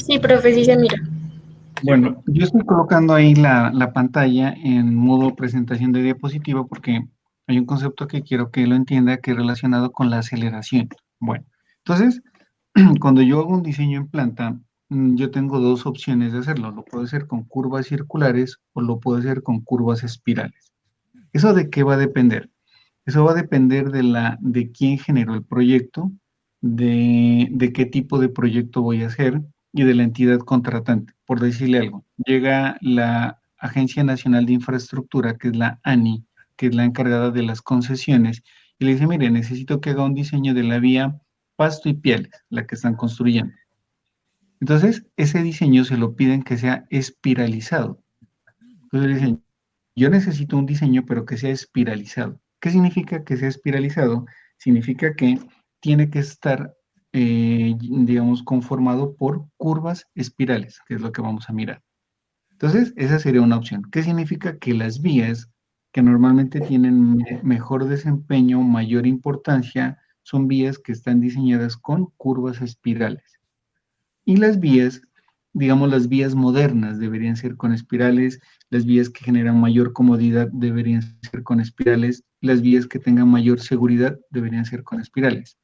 Sí, profe, sí se mira. Bueno, yo estoy colocando ahí la pantalla en modo presentación de diapositiva porque hay un concepto que quiero que lo entienda que es relacionado con la aceleración. Bueno, entonces, cuando yo hago un diseño en planta, yo tengo dos opciones de hacerlo. Lo puedo hacer con curvas circulares o lo puedo hacer con curvas espirales. ¿Eso de qué va a depender? Eso va a depender de quién generó el proyecto, de qué tipo de proyecto voy a hacer y de la entidad contratante. Por decirle algo, llega la Agencia Nacional de Infraestructura, que es la ANI, que es la encargada de las concesiones, y le dice, mire, necesito que haga un diseño de la vía Pasto y Pieles, la que están construyendo. Entonces, ese diseño se lo piden que sea espiralizado. Entonces le dicen, yo necesito un diseño, pero que sea espiralizado. ¿Qué significa que sea espiralizado? Significa que tiene que estar, digamos, conformado por curvas espirales, que es lo que vamos a mirar. Entonces, esa sería una opción. ¿Qué significa? Que las vías que normalmente tienen mejor desempeño, mayor importancia, son vías que están diseñadas con curvas espirales. Y las vías, digamos, las vías modernas deberían ser con espirales, las vías que generan mayor comodidad deberían ser con espirales, las vías que tengan mayor seguridad deberían ser con espirales.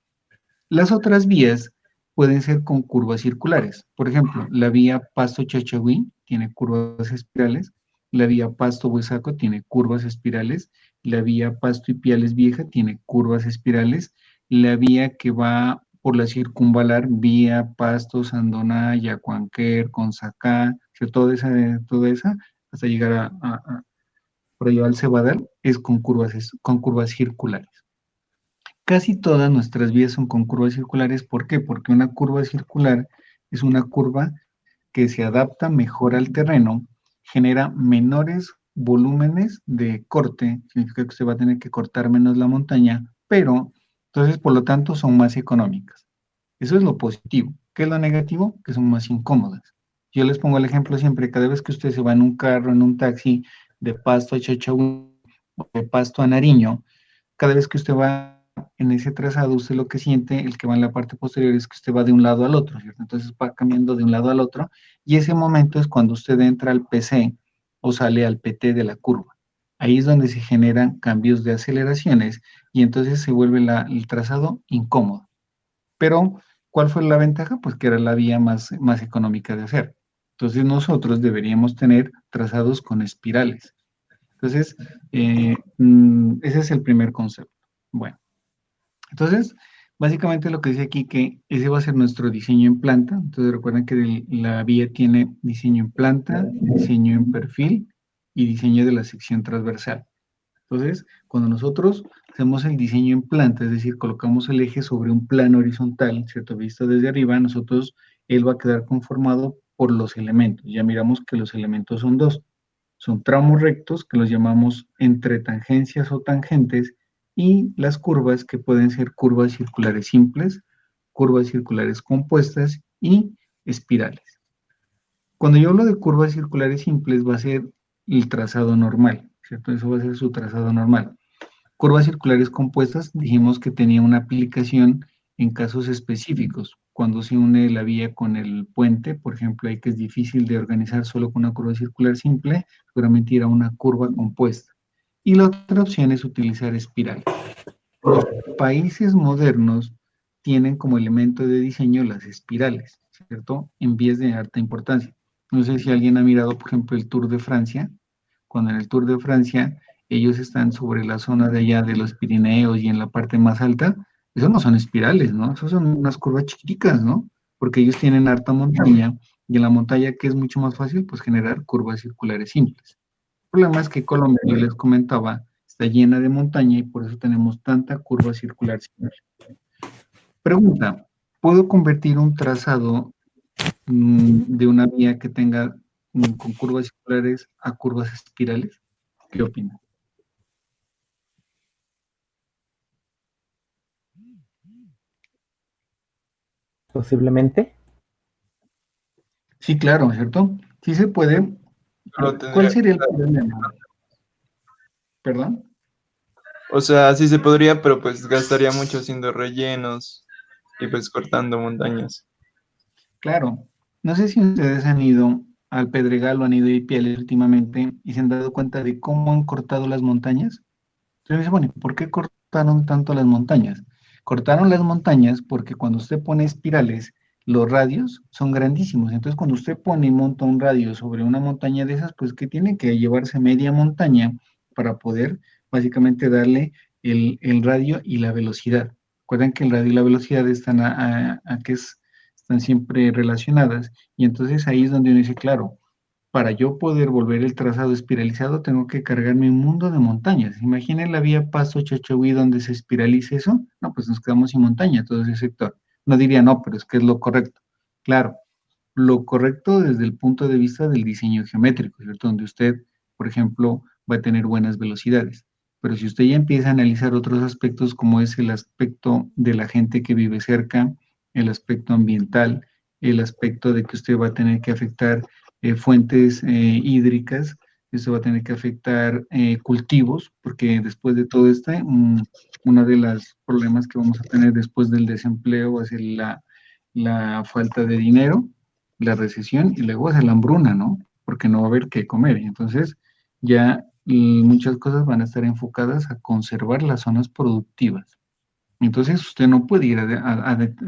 Las otras vías pueden ser con curvas circulares. Por ejemplo, la vía Pasto-Chachagüí tiene curvas espirales, la vía Pasto-Huesaco tiene curvas espirales, la vía Pasto y Piales Vieja tiene curvas espirales, la vía que va por la circunvalar, vía Pasto, Sandona, Yacuanquer, Consacá, toda esa hasta llegar por allá al Cebadal, es con curvas circulares. Casi todas nuestras vías son con curvas circulares. ¿Por qué? Porque una curva circular es una curva que se adapta mejor al terreno, genera menores volúmenes de corte, significa que usted va a tener que cortar menos la montaña, pero entonces por lo tanto son más económicas. Eso es lo positivo. ¿Qué es lo negativo? Que son más incómodas. Yo les pongo el ejemplo siempre, cada vez que usted se va en un carro, en un taxi de Pasto a Chachagüí o de Pasto a Nariño, cada vez que usted va en ese trazado, usted lo que siente, el que va en la parte posterior, es que usted va de un lado al otro, ¿cierto? Entonces va cambiando de un lado al otro, y ese momento es cuando usted entra al PC o sale al PT de la curva. Ahí es donde se generan cambios de aceleraciones y entonces se vuelve el trazado incómodo. Pero, ¿cuál fue la ventaja? Pues que era la vía más económica de hacer. Entonces nosotros deberíamos tener trazados con espirales. Entonces, ese es el primer concepto. Bueno, entonces, básicamente lo que dice aquí que ese va a ser nuestro diseño en planta. Entonces, recuerden que la vía tiene diseño en planta, diseño en perfil y diseño de la sección transversal. Entonces, cuando nosotros hacemos el diseño en planta, es decir, colocamos el eje sobre un plano horizontal, ¿cierto? Visto desde arriba, él va a quedar conformado por los elementos. Ya miramos que los elementos son dos. Son tramos rectos que los llamamos entre tangencias o tangentes y las curvas que pueden ser curvas circulares simples, curvas circulares compuestas y espirales. Cuando yo hablo de curvas circulares simples va a ser el trazado normal, ¿cierto? Eso va a ser su trazado normal. Curvas circulares compuestas, dijimos que tenía una aplicación en casos específicos. Cuando se une la vía con el puente, por ejemplo, ahí que es difícil de organizar solo con una curva circular simple, seguramente irá a una curva compuesta. Y la otra opción es utilizar espiral. Los países modernos tienen como elemento de diseño las espirales, ¿cierto? En vías de alta importancia. No sé si alguien ha mirado, por ejemplo, el Tour de Francia, cuando en el Tour de Francia ellos están sobre la zona de allá de los Pirineos y en la parte más alta, eso no son espirales, ¿no? Eso son unas curvas chiquiticas, ¿no? Porque ellos tienen harta montaña y en la montaña que es mucho más fácil, pues generar curvas circulares simples. El problema es que Colombia, yo les comentaba, está llena de montaña y por eso tenemos tanta curva circular simple. Pregunta, ¿puedo convertir un trazado de una vía que tenga con curvas circulares a curvas espirales? ¿Qué opinan? Posiblemente. Sí, claro, ¿cierto? Sí se puede. Pero ¿Cuál tendría que sería el estar. problema? ¿Perdón? O sea, sí se podría, pero pues gastaría mucho haciendo rellenos. y pues cortando montañas. Claro, no sé si ustedes han ido al Pedregal o han ido a Ipiales últimamente y se han dado cuenta de cómo han cortado las montañas. Entonces dice, bueno, ¿por qué cortaron tanto las montañas? Cortaron las montañas porque cuando usted pone espirales, los radios son grandísimos. Entonces, cuando usted pone y monta un radio sobre una montaña de esas, pues que tiene que llevarse media montaña para poder básicamente darle el radio y la velocidad. Recuerden que el radio y la velocidad están están siempre relacionadas. Y entonces ahí es donde uno dice, claro, para yo poder volver el trazado espiralizado, tengo que cargarme un mundo de montañas. Imaginen la vía Pasto-Chachahuí donde se espiralice eso. No, pues nos quedamos sin montaña, todo ese sector. No diría, no, pero es que es lo correcto. Claro, lo correcto desde el punto de vista del diseño geométrico, ¿cierto? Donde usted, por ejemplo, va a tener buenas velocidades. Pero si usted ya empieza a analizar otros aspectos, como es el aspecto de la gente que vive cerca, el aspecto ambiental, el aspecto de que usted va a tener que afectar fuentes hídricas, eso va a tener que afectar cultivos, porque después de todo esto, uno de los problemas que vamos a tener después del desempleo va a ser la falta de dinero, la recesión y luego va a ser la hambruna, ¿no? Porque no va a haber qué comer. Entonces, ya muchas cosas van a estar enfocadas a conservar las zonas productivas. Entonces, usted no puede ir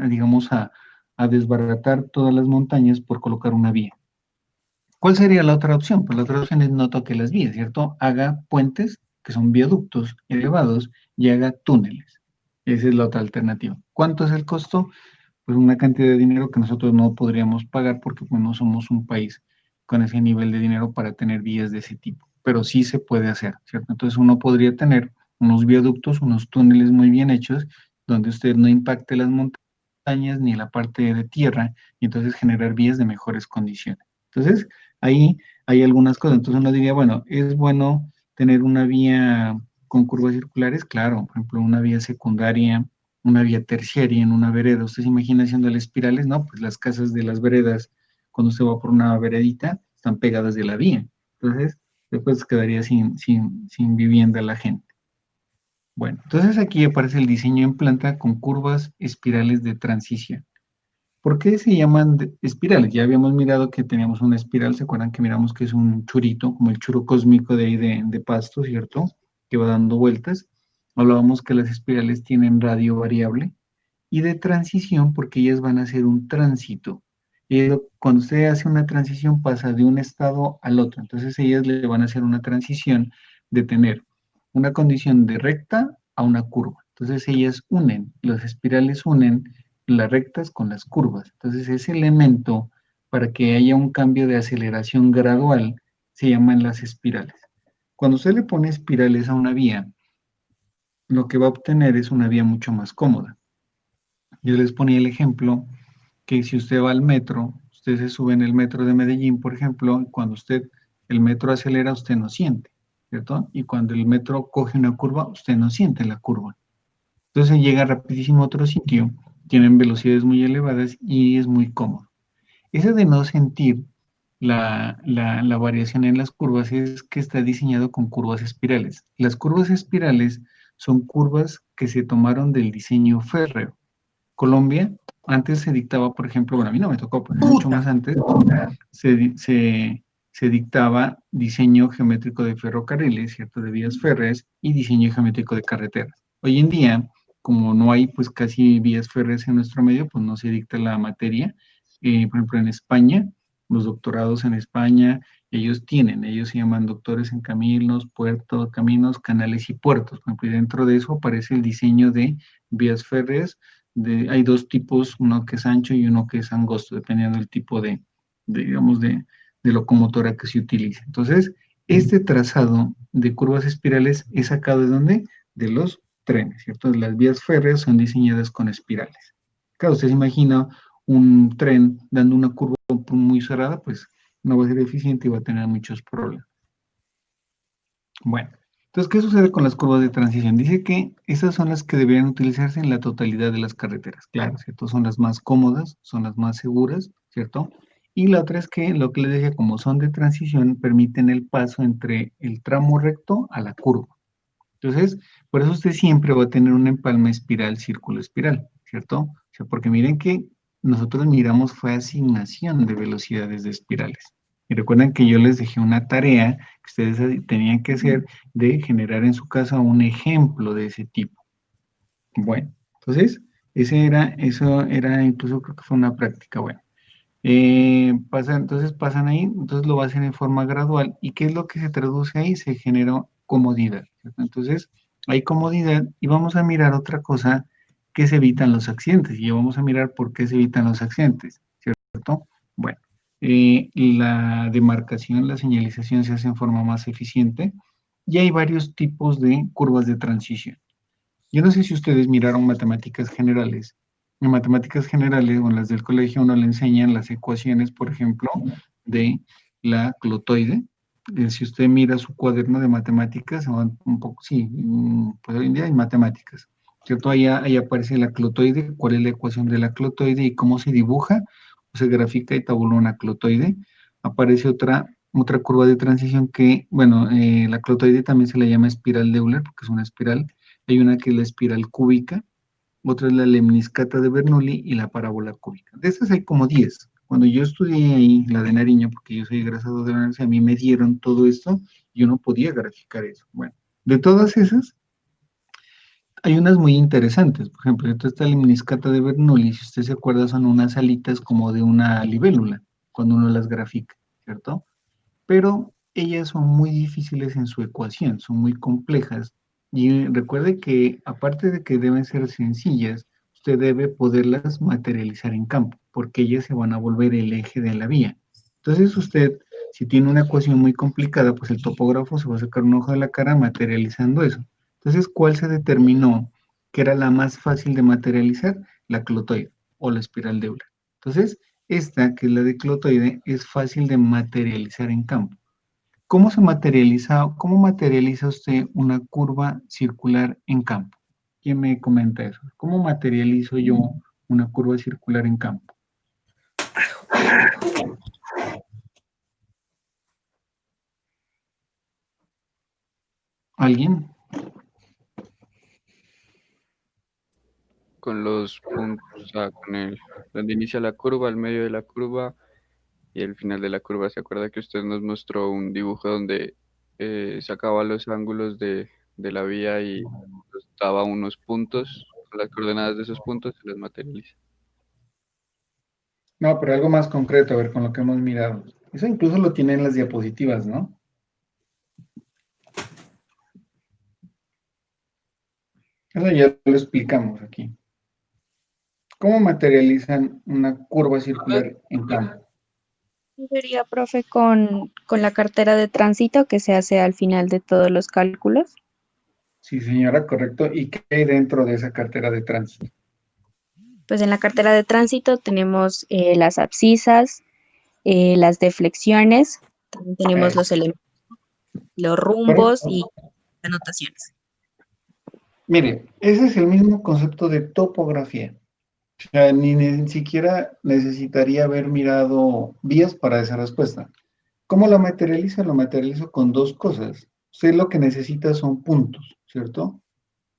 digamos, a desbaratar todas las montañas por colocar una vía. ¿Cuál sería la otra opción? Pues la otra opción es no toque las vías, ¿cierto? Haga puentes, que son viaductos elevados, y haga túneles. Esa es la otra alternativa. ¿Cuánto es el costo? Pues una cantidad de dinero que nosotros no podríamos pagar porque pues, no somos un país con ese nivel de dinero para tener vías de ese tipo. Pero sí se puede hacer, ¿cierto? Entonces uno podría tener unos viaductos, unos túneles muy bien hechos, donde usted no impacte las montañas ni la parte de tierra, y entonces generar vías de mejores condiciones. Entonces, ahí hay algunas cosas. Entonces uno diría, bueno, ¿es bueno tener una vía con curvas circulares? Claro, por ejemplo, una vía secundaria, una vía terciaria en una vereda. ¿Usted se imagina haciéndole espirales? No, pues las casas de las veredas, cuando usted va por una veredita, están pegadas de la vía. Entonces, después quedaría sin vivienda la gente. Bueno, entonces aquí aparece el diseño en planta con curvas espirales de transición. ¿Por qué se llaman espirales? Ya habíamos mirado que teníamos una espiral, ¿se acuerdan que miramos que es un churito, como el churo cósmico de ahí de Pasto, ¿cierto? Que va dando vueltas. Hablábamos que las espirales tienen radio variable y de transición porque ellas van a hacer un tránsito. Cuando usted hace una transición pasa de un estado al otro, entonces ellas le van a hacer una transición de tener una condición de recta a una curva. Entonces ellas unen, las espirales unen las rectas con las curvas. Entonces ese elemento para que haya un cambio de aceleración gradual se llaman las espirales. Cuando usted le pone espirales a una vía, lo que va a obtener es una vía mucho más cómoda. Yo les ponía el ejemplo que si usted va al metro, usted se sube en el metro de Medellín, por ejemplo, y cuando el metro acelera, usted no siente, ¿cierto? Y cuando el metro coge una curva, usted no siente la curva. Entonces llega rapidísimo a otro sitio, tienen velocidades muy elevadas y es muy cómodo. Eso de no sentir la variación en las curvas es que está diseñado con curvas espirales. Las curvas espirales son curvas que se tomaron del diseño férreo. Colombia, antes se dictaba, por ejemplo, bueno, a mí no me tocó, pero mucho más antes, se, di- se, se dictaba diseño geométrico de ferrocarriles, ¿cierto? De vías férreas y diseño geométrico de carreteras. Hoy en día, como no hay pues casi vías férreas en nuestro medio, pues no se dicta la materia. Por ejemplo, en España, los doctorados en España, ellos se llaman doctores en caminos, puertos, caminos, canales y puertos. Por ejemplo, y dentro de eso aparece el diseño de vías férreas hay dos tipos, uno que es ancho y uno que es angosto, dependiendo del tipo digamos, de locomotora que se utilice. Entonces, este trazado de curvas espirales es sacado de dónde? De los trenes, ¿cierto? Las vías férreas son diseñadas con espirales. Claro, usted se imagina un tren dando una curva muy cerrada, pues no va a ser eficiente y va a tener muchos problemas. Bueno, entonces, ¿qué sucede con las curvas de transición? Dice que esas son las que deberían utilizarse en la totalidad de las carreteras. Claro, ¿cierto? Son las más cómodas, son las más seguras, ¿cierto? Y la otra es que lo que les decía, como son de transición, permiten el paso entre el tramo recto a la curva. Entonces, por eso usted siempre va a tener un empalme espiral, círculo espiral, ¿cierto? O sea, porque miren que nosotros miramos fue asignación de velocidades de espirales. Y recuerden que yo les dejé una tarea que ustedes tenían que hacer de generar en su casa un ejemplo de ese tipo. Bueno, entonces, eso era incluso creo que fue una práctica. Bueno, entonces pasan ahí, entonces lo va a hacer en forma gradual. ¿Y qué es lo que se traduce ahí? Se genera comodidad, ¿cierto? Entonces, hay comodidad y vamos a mirar otra cosa que se evitan los accidentes. Y ya vamos a mirar por qué se evitan los accidentes, ¿cierto? Bueno, la demarcación, la señalización se hace en forma más eficiente y hay varios tipos de curvas de transición. Yo no sé si ustedes miraron matemáticas generales. En matemáticas generales o en las del colegio uno le enseñan las ecuaciones, por ejemplo, de la clotoide. Si usted mira su cuaderno de matemáticas, se van un poco, sí, pues hoy en día hay matemáticas, ¿cierto? Ahí aparece la clotoide, cuál es la ecuación de la clotoide y cómo se dibuja o se grafica y tabula una clotoide. Aparece otra curva de transición que, bueno, la clotoide también se le llama espiral de Euler porque es una espiral. Hay una que es la espiral cúbica, otra es la lemniscata de Bernoulli y la parábola cúbica. De esas hay como 10. Cuando yo estudié ahí la de Nariño, porque yo soy egresado de la universidad, a mí me dieron todo esto, yo no podía graficar eso. Bueno, de todas esas, hay unas muy interesantes. Por ejemplo, esta lemniscata de Bernoulli, si usted se acuerda, son unas alitas como de una libélula, cuando uno las grafica, ¿cierto? Pero ellas son muy difíciles en su ecuación, son muy complejas. Y recuerde que aparte de que deben ser sencillas, usted debe poderlas materializar en campo, porque ellas se van a volver el eje de la vía. Entonces usted, si tiene una ecuación muy complicada, pues el topógrafo se va a sacar un ojo de la cara materializando eso. Entonces, ¿cuál se determinó que era la más fácil de materializar? La clotoide o la espiral de Euler. Entonces, esta, que es la de clotoide, es fácil de materializar en campo. ¿Cómo materializa usted una curva circular en campo? ¿Quién me comenta eso? ¿Cómo materializo yo una curva circular en campo? ¿Alguien? Con los puntos, o sea, con el, donde inicia la curva, el medio de la curva y el final de la curva. ¿Se acuerda que usted nos mostró un dibujo donde sacaba los ángulos de la vía y nos daba unos puntos, con las coordenadas de esos puntos se los materializa? No, pero algo más concreto, a ver, con lo que hemos mirado. Eso incluso lo tienen las diapositivas, ¿no? Eso ya lo explicamos aquí. ¿Cómo materializan una curva circular en campo? Sería, profe, con la cartera de tránsito que se hace al final de todos los cálculos. Sí, señora, correcto. ¿Y qué hay dentro de esa cartera de tránsito? Pues en la cartera de tránsito tenemos las abscisas, las deflexiones, también tenemos los elementos, los rumbos Correcto. y anotaciones. Mire, ese es el mismo concepto de topografía. O sea, ni siquiera necesitaría haber mirado vías para esa respuesta. ¿Cómo la materializo? Lo materializo con dos cosas. Usted lo que necesita son puntos, ¿cierto?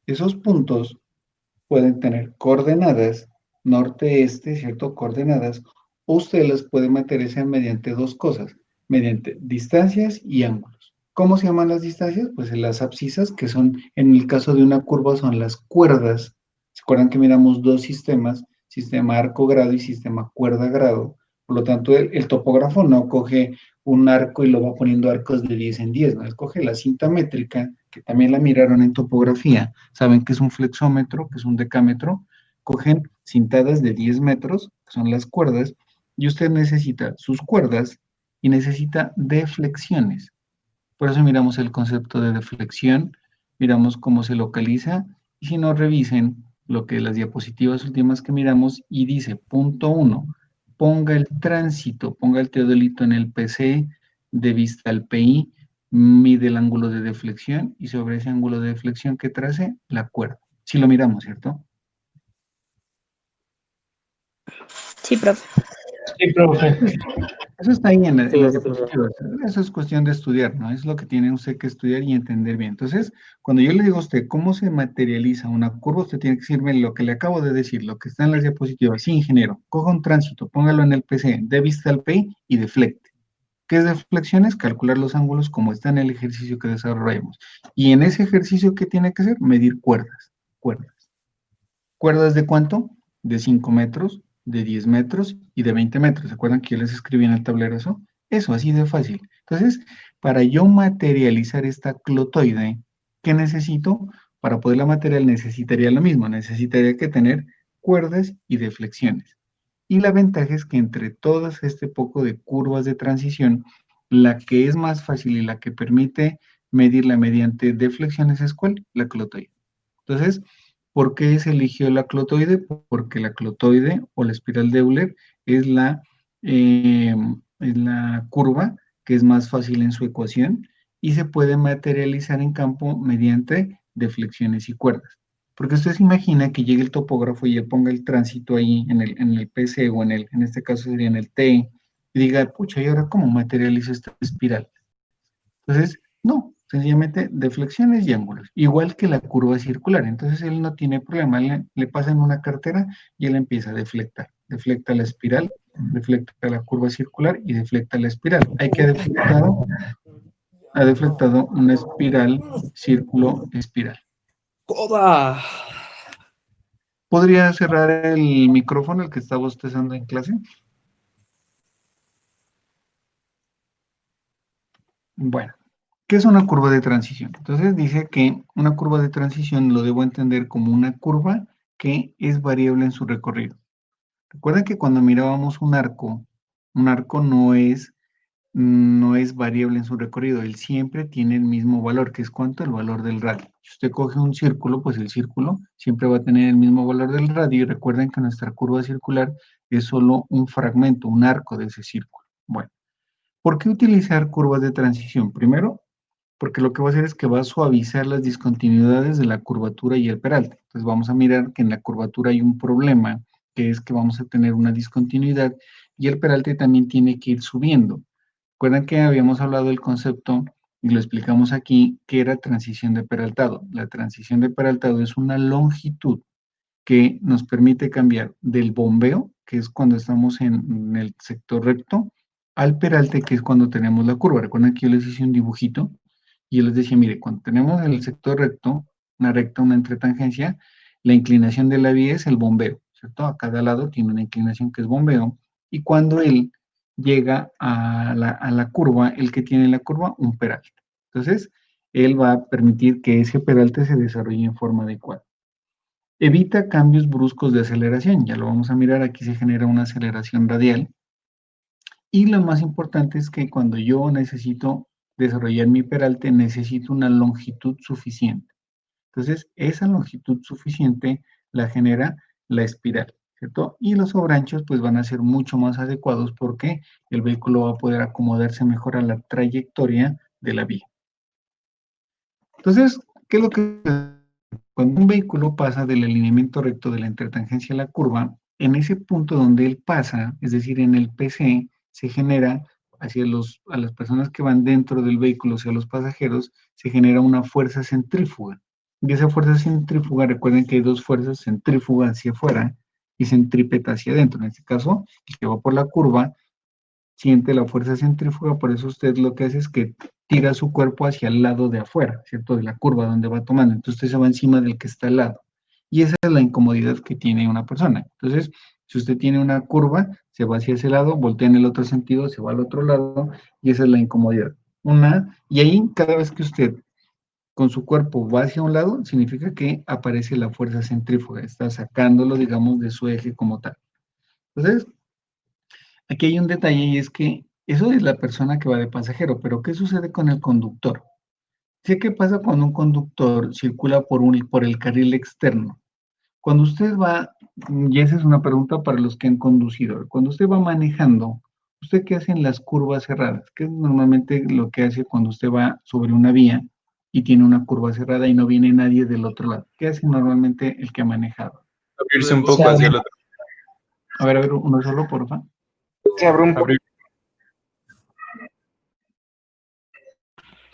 Esos puntos pueden tener coordenadas, norte-este, ¿cierto? Coordenadas, o usted las puede materializar mediante dos cosas, mediante distancias y ángulos. ¿Cómo se llaman las distancias? Pues las abscisas, que son, en el caso de una curva, son las cuerdas. ¿Se acuerdan que miramos dos sistemas? Sistema arco-grado y sistema cuerda-grado. Por lo tanto, el topógrafo no coge un arco y lo va poniendo arcos de 10 en 10, ¿no? Escoge la cinta métrica, que también la miraron en topografía. Saben que es un flexómetro, que es un decámetro. Cogen cintadas de 10 metros, que son las cuerdas, y usted necesita sus cuerdas y necesita deflexiones. Por eso miramos el concepto de deflexión, miramos cómo se localiza, y si no, revisen lo que las diapositivas últimas que miramos y dice, punto 1, ponga el tránsito, ponga el teodolito en el PC de vista al PI, mide el ángulo de deflexión y sobre ese ángulo de deflexión que trace la cuerda. Si lo miramos, ¿cierto? Sí, profe. Sí, profe. Eso está ahí en las Sí, diapositivas. Eso es cuestión de estudiar, ¿no? Es lo que tiene usted que estudiar y entender bien. Entonces, cuando yo le digo a usted cómo se materializa una curva, usted tiene que decirme lo que le acabo de decir, lo que está en las diapositivas. Sí, ingeniero, coja un tránsito, póngalo en el PC, dé vista al PI y deflecte. ¿Qué es deflexión? Calcular los ángulos como está en el ejercicio que desarrollamos. Y en ese ejercicio, ¿qué tiene que hacer? Medir cuerdas. Cuerdas. ¿Cuerdas de cuánto? De 5 metros, de 10 metros y de 20 metros. ¿Se acuerdan que yo les escribí en el tablero eso? Eso, así de fácil. Entonces, para yo materializar esta clotoide, ¿qué necesito? Para poderla material necesitaría lo mismo, necesitaría que tener cuerdas y deflexiones. Y la ventaja es que entre todas este poco de curvas de transición, la que es más fácil y la que permite medirla mediante deflexiones es ¿cuál? La clotoide. Entonces, ¿por qué se eligió la clotoide? Porque la clotoide o la espiral de Euler es la curva que es más fácil en su ecuación y se puede materializar en campo mediante deflexiones y cuerdas. Porque usted se imagina que llegue el topógrafo y él ponga el tránsito ahí en el PC o en este caso sería en el T y diga, pucha, ¿y ahora cómo materializo esta espiral? Entonces, no, sencillamente deflexiones y ángulos, igual que la curva circular. Entonces él no tiene problema, le pasan una cartera y él empieza a deflectar. Deflecta la espiral, deflecta la curva circular y deflecta la espiral. Hay que ha deflectado una espiral, círculo, espiral. ¡Coda! ¿Podría cerrar el micrófono el que estaba bostezando en clase? Bueno, ¿qué es una curva de transición? Entonces dice que una curva de transición lo debo entender como una curva que es variable en su recorrido. Recuerden que cuando mirábamos un arco no es variable en su recorrido, él siempre tiene el mismo valor, que es ¿cuánto? El valor del radio. Si usted coge un círculo, pues el círculo siempre va a tener el mismo valor del radio y recuerden que nuestra curva circular es solo un fragmento, un arco de ese círculo. Bueno, ¿por qué utilizar curvas de transición? Primero, porque lo que va a hacer es que va a suavizar las discontinuidades de la curvatura y el peralte. Entonces vamos a mirar que en la curvatura hay un problema, que es que vamos a tener una discontinuidad y el peralte también tiene que ir subiendo. Recuerden que habíamos hablado del concepto y lo explicamos aquí, que era transición de peraltado. La transición de peraltado es una longitud que nos permite cambiar del bombeo, que es cuando estamos en el sector recto, al peralte, que es cuando tenemos la curva. Recuerden que yo les hice un dibujito y yo les decía, mire, cuando tenemos el sector recto, una recta, una entretangencia, la inclinación de la vía es el bombeo, ¿cierto? A cada lado tiene una inclinación que es bombeo, y cuando él llega a la curva, el que tiene la curva, un peralte. Entonces, él va a permitir que ese peralte se desarrolle en forma adecuada. Evita cambios bruscos de aceleración, ya lo vamos a mirar, aquí se genera una aceleración radial. Y lo más importante es que cuando yo necesito desarrollar mi peralte, necesito una longitud suficiente. Entonces, esa longitud suficiente la genera la espiral, ¿cierto? Y los sobranchos pues van a ser mucho más adecuados porque el vehículo va a poder acomodarse mejor a la trayectoria de la vía. Entonces, ¿qué es lo que cuando un vehículo pasa del alineamiento recto de la entretangencia a la curva, en ese punto donde él pasa, es decir, en el PC, se genera a las personas que van dentro del vehículo, o sea, los pasajeros, se genera una fuerza centrífuga. Y esa fuerza centrífuga, recuerden que hay dos fuerzas, centrífuga hacia afuera y centrípeta hacia adentro. En este caso, el que va por la curva siente la fuerza centrífuga, por eso usted lo que hace es que tira su cuerpo hacia el lado de afuera, ¿cierto? De la curva donde va tomando. Entonces usted se va encima del que está al lado. Y esa es la incomodidad que tiene una persona. Entonces, si usted tiene una curva, se va hacia ese lado, voltea en el otro sentido, se va al otro lado, y esa es la incomodidad. Y ahí, cada vez que usted con su cuerpo va hacia un lado, significa que aparece la fuerza centrífuga, está sacándolo, digamos, de su eje como tal. Entonces, aquí hay un detalle y es que eso es la persona que va de pasajero, pero ¿qué sucede con el conductor? ¿Qué pasa cuando un conductor circula por el carril externo? Cuando usted va, y esa es una pregunta para los que han conducido, cuando usted va manejando, ¿usted qué hace en las curvas cerradas? ¿Qué es normalmente lo que hace cuando usted va sobre una vía y tiene una curva cerrada y no viene nadie del otro lado? ¿Qué hace normalmente el que ha manejado? Abrirse un poco hacia el otro. A ver, uno solo, porfa. Se abre un Abrir.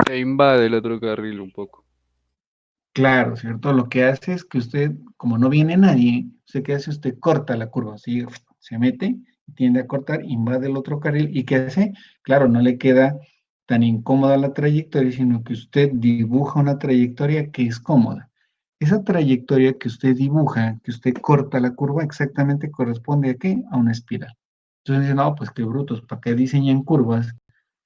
E invade el otro carril un poco. Claro, ¿cierto? Lo que hace es que usted, como no viene nadie, ¿usted qué hace? Usted corta la curva, así se mete, tiende a cortar, invade el otro carril y ¿qué hace? Claro, no le queda tan incómoda la trayectoria, sino que usted dibuja una trayectoria que es cómoda. Esa trayectoria que usted dibuja, que usted corta la curva, exactamente corresponde ¿a qué? A una espiral. Entonces dice, no, pues qué brutos, ¿para qué diseñan curvas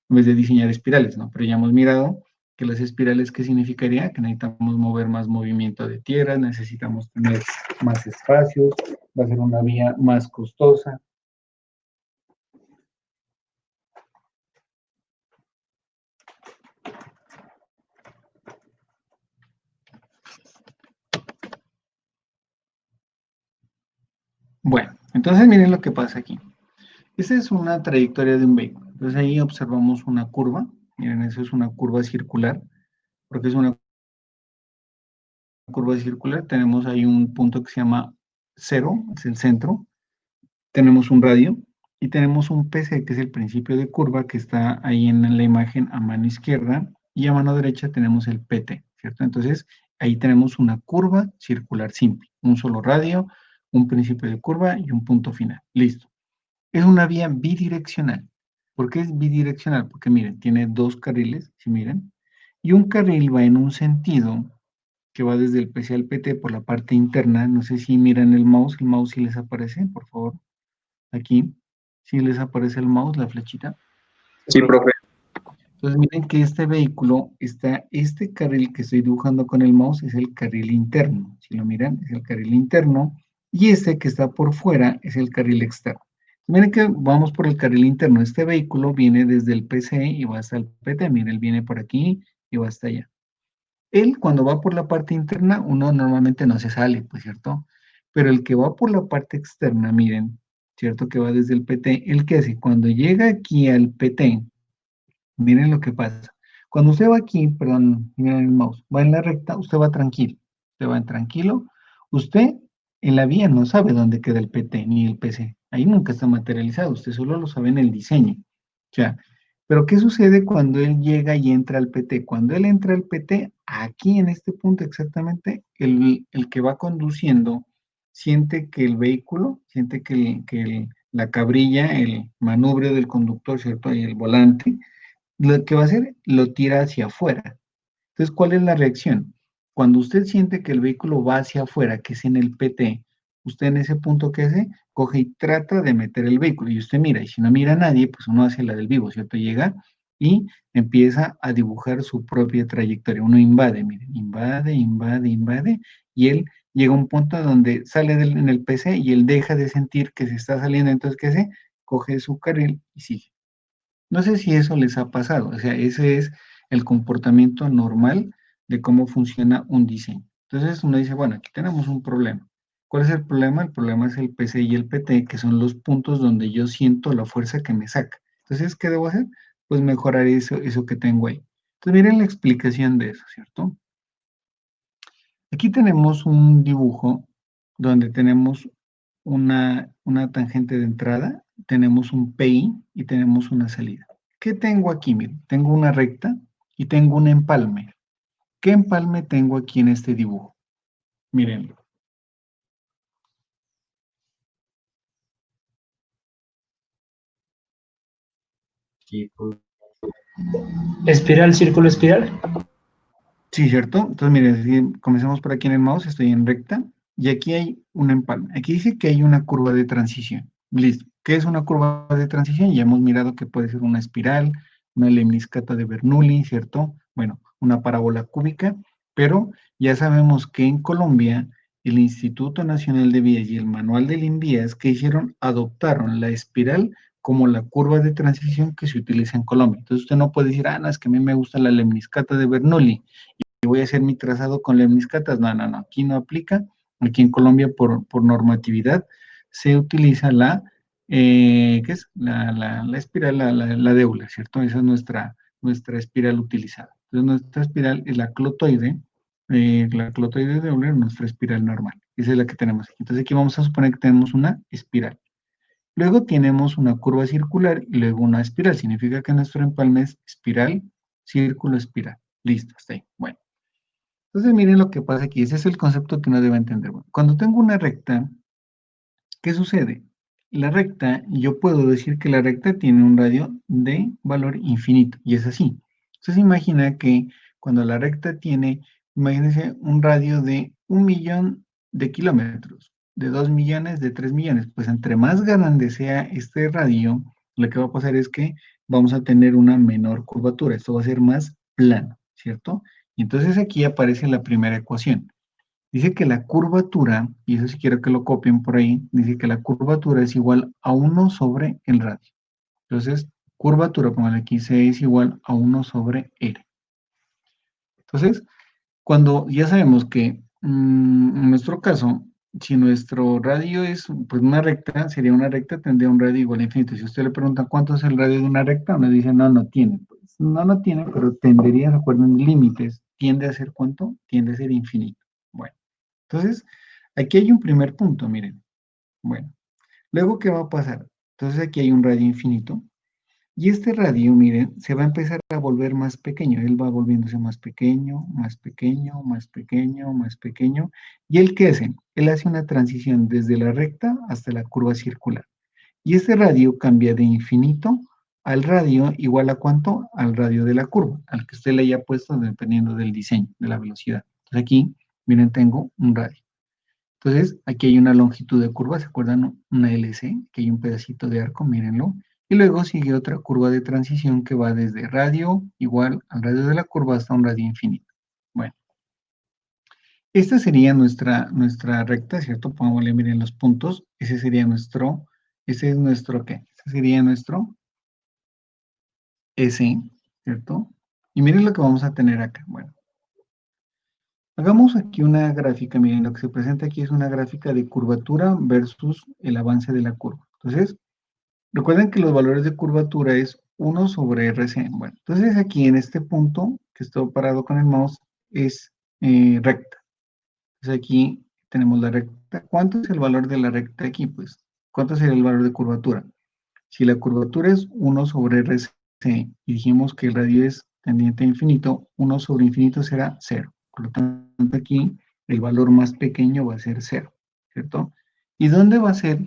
en vez de diseñar espirales, ¿no? Pero ya hemos mirado que las espirales, ¿qué significaría? Que necesitamos mover más movimiento de tierra, necesitamos tener más espacios, va a ser una vía más costosa. Bueno, entonces miren lo que pasa aquí. Esta es una trayectoria de un vehículo. Entonces ahí observamos una curva. Miren, eso es una curva circular, porque es una curva circular. Tenemos ahí un punto que se llama cero, es el centro. Tenemos un radio y tenemos un PC, que es el principio de curva, que está ahí en la imagen a mano izquierda, y a mano derecha tenemos el PT, ¿cierto? Entonces, ahí tenemos una curva circular simple, un solo radio, un principio de curva y un punto final. Listo. Es una vía bidireccional. ¿Por qué es bidireccional? Porque miren, tiene dos carriles, si miren, y un carril va en un sentido que va desde el PC al PT por la parte interna. No sé si miran el mouse si les aparece, por favor. Aquí, si les aparece el mouse, la flechita. Sí, profe. Entonces miren que este vehículo está, este carril que estoy dibujando con el mouse es el carril interno. Si lo miran, es el carril interno. Y este que está por fuera es el carril externo. Miren que vamos por el carril interno. Este vehículo viene desde el PC y va hasta el PT. Miren, él viene por aquí y va hasta allá. Él, cuando va por la parte interna, uno normalmente no se sale, pues, ¿cierto? Pero el que va por la parte externa, miren, ¿cierto? Que va desde el PT, ¿el qué hace? Cuando llega aquí al PT, miren lo que pasa. Cuando usted va aquí, perdón, miren el mouse, va en la recta, usted va tranquilo. Usted va tranquilo. Usted en la vía no sabe dónde queda el PT ni el PC. Ahí nunca está materializado. Usted solo lo sabe en el diseño. O sea, pero ¿qué sucede cuando él llega y entra al PT? Cuando él entra al PT, aquí en este punto exactamente, el que va conduciendo siente que el vehículo, siente que, la cabrilla, el manubrio del conductor, ¿cierto? Y el volante, lo que va a hacer, lo tira hacia afuera. Entonces, ¿cuál es la reacción? Cuando usted siente que el vehículo va hacia afuera, que es en el PT, usted en ese punto que hace, coge y trata de meter el vehículo. Y usted mira, y si no mira a nadie, pues uno hace la del vivo, ¿cierto? Llega y empieza a dibujar su propia trayectoria. Uno invade, miren, invade, invade, invade, y él llega a un punto donde sale en el PC y él deja de sentir que se está saliendo. Entonces, ¿qué hace? Coge su carril y sigue. No sé si eso les ha pasado, o sea, ese es el comportamiento normal de cómo funciona un diseño. Entonces uno dice, bueno, aquí tenemos un problema. ¿Cuál es el problema? El problema es el PC y el PT, que son los puntos donde yo siento la fuerza que me saca. Entonces, ¿qué debo hacer? Pues mejorar eso que tengo ahí. Entonces, miren la explicación de eso, ¿cierto? Aquí tenemos un dibujo donde tenemos una tangente de entrada, tenemos un PI y tenemos una salida. ¿Qué tengo aquí? Miren, tengo una recta y tengo un empalme. ¿Qué empalme tengo aquí en este dibujo? Miren. Espiral, círculo, espiral. Sí, ¿cierto? Entonces, miren, si comencemos por aquí en el mouse, estoy en recta, y aquí hay un empalme. Aquí dice que hay una curva de transición. Listo. ¿Qué es una curva de transición? Ya hemos mirado que puede ser una espiral, una lemniscata de Bernoulli, ¿cierto? Bueno, una parábola cúbica, pero ya sabemos que en Colombia el Instituto Nacional de Vías y el Manual del INVIAS, ¿que hicieron? Adoptaron la espiral como la curva de transición que se utiliza en Colombia. Entonces usted no puede decir, no, es que a mí me gusta la lemniscata de Bernoulli y voy a hacer mi trazado con lemniscatas. No, no, no, aquí no aplica. Aquí en Colombia, por normatividad, se utiliza ¿qué es? La espiral, la déula, ¿cierto? Esa es nuestra espiral utilizada. Entonces, nuestra espiral es la clotoide de Euler, nuestra espiral normal. Esa es la que tenemos aquí. Entonces, aquí vamos a suponer que tenemos una espiral. Luego tenemos una curva circular y luego una espiral. Significa que nuestro empalme es espiral, círculo, espiral. Listo, está ahí. Bueno, entonces miren lo que pasa aquí. Ese es el concepto que uno debe entender. Bueno, cuando tengo una recta, ¿qué sucede? La recta, yo puedo decir que la recta tiene un radio de valor infinito, y es así. Entonces imagina que cuando la recta tiene, imagínense, un radio de 1.000.000 de kilómetros, de 2 millones, de 3 millones, pues entre más grande sea este radio, lo que va a pasar es que vamos a tener una menor curvatura, esto va a ser más plano, ¿cierto? Y entonces aquí aparece la primera ecuación. Dice que la curvatura, y eso si quiero que lo copien por ahí, dice que la curvatura es igual a 1 sobre el radio. Entonces, curvatura, póngale aquí, C es igual a 1 sobre R. Entonces, cuando ya sabemos que en nuestro caso, si nuestro radio es pues una recta, sería una recta, tendría un radio igual a infinito. Si usted le pregunta cuánto es el radio de una recta, uno dice, no, no tiene. Pues no tiene, pero tendería, recuerden, límites. ¿Tiende a ser cuánto? Tiende a ser infinito. Bueno. Entonces, aquí hay un primer punto, miren. Bueno, luego, ¿qué va a pasar? Entonces, aquí hay un radio infinito. Y este radio, miren, se va a empezar a volver más pequeño. Él va volviéndose más pequeño, más pequeño, más pequeño, más pequeño. ¿Y él qué hace? Él hace una transición desde la recta hasta la curva circular. Y este radio cambia de infinito al radio igual a ¿cuánto? Al radio de la curva, al que usted le haya puesto dependiendo del diseño, de la velocidad. Entonces aquí, miren, tengo un radio. Entonces, aquí hay una longitud de curva, ¿se acuerdan? Una LC, que hay un pedacito de arco, mírenlo. Y luego sigue otra curva de transición que va desde radio igual al radio de la curva hasta un radio infinito. Bueno, esta sería nuestra recta, ¿cierto? Pongámosle, miren los puntos. Ese es nuestro, ¿qué? Ese sería nuestro S, ¿cierto? Y miren lo que vamos a tener acá. Bueno, hagamos aquí una gráfica, miren, lo que se presenta aquí es una gráfica de curvatura versus el avance de la curva. Entonces, recuerden que los valores de curvatura es 1 sobre RC. Bueno, entonces aquí en este punto, que estoy parado con el mouse, es recta. Entonces aquí tenemos la recta. ¿Cuánto es el valor de la recta aquí? Pues, ¿cuánto sería el valor de curvatura? Si la curvatura es 1 sobre RC y dijimos que el radio es tendiente a infinito, 1 sobre infinito será 0. Por lo tanto, aquí el valor más pequeño va a ser 0, ¿cierto? ¿Y dónde va a ser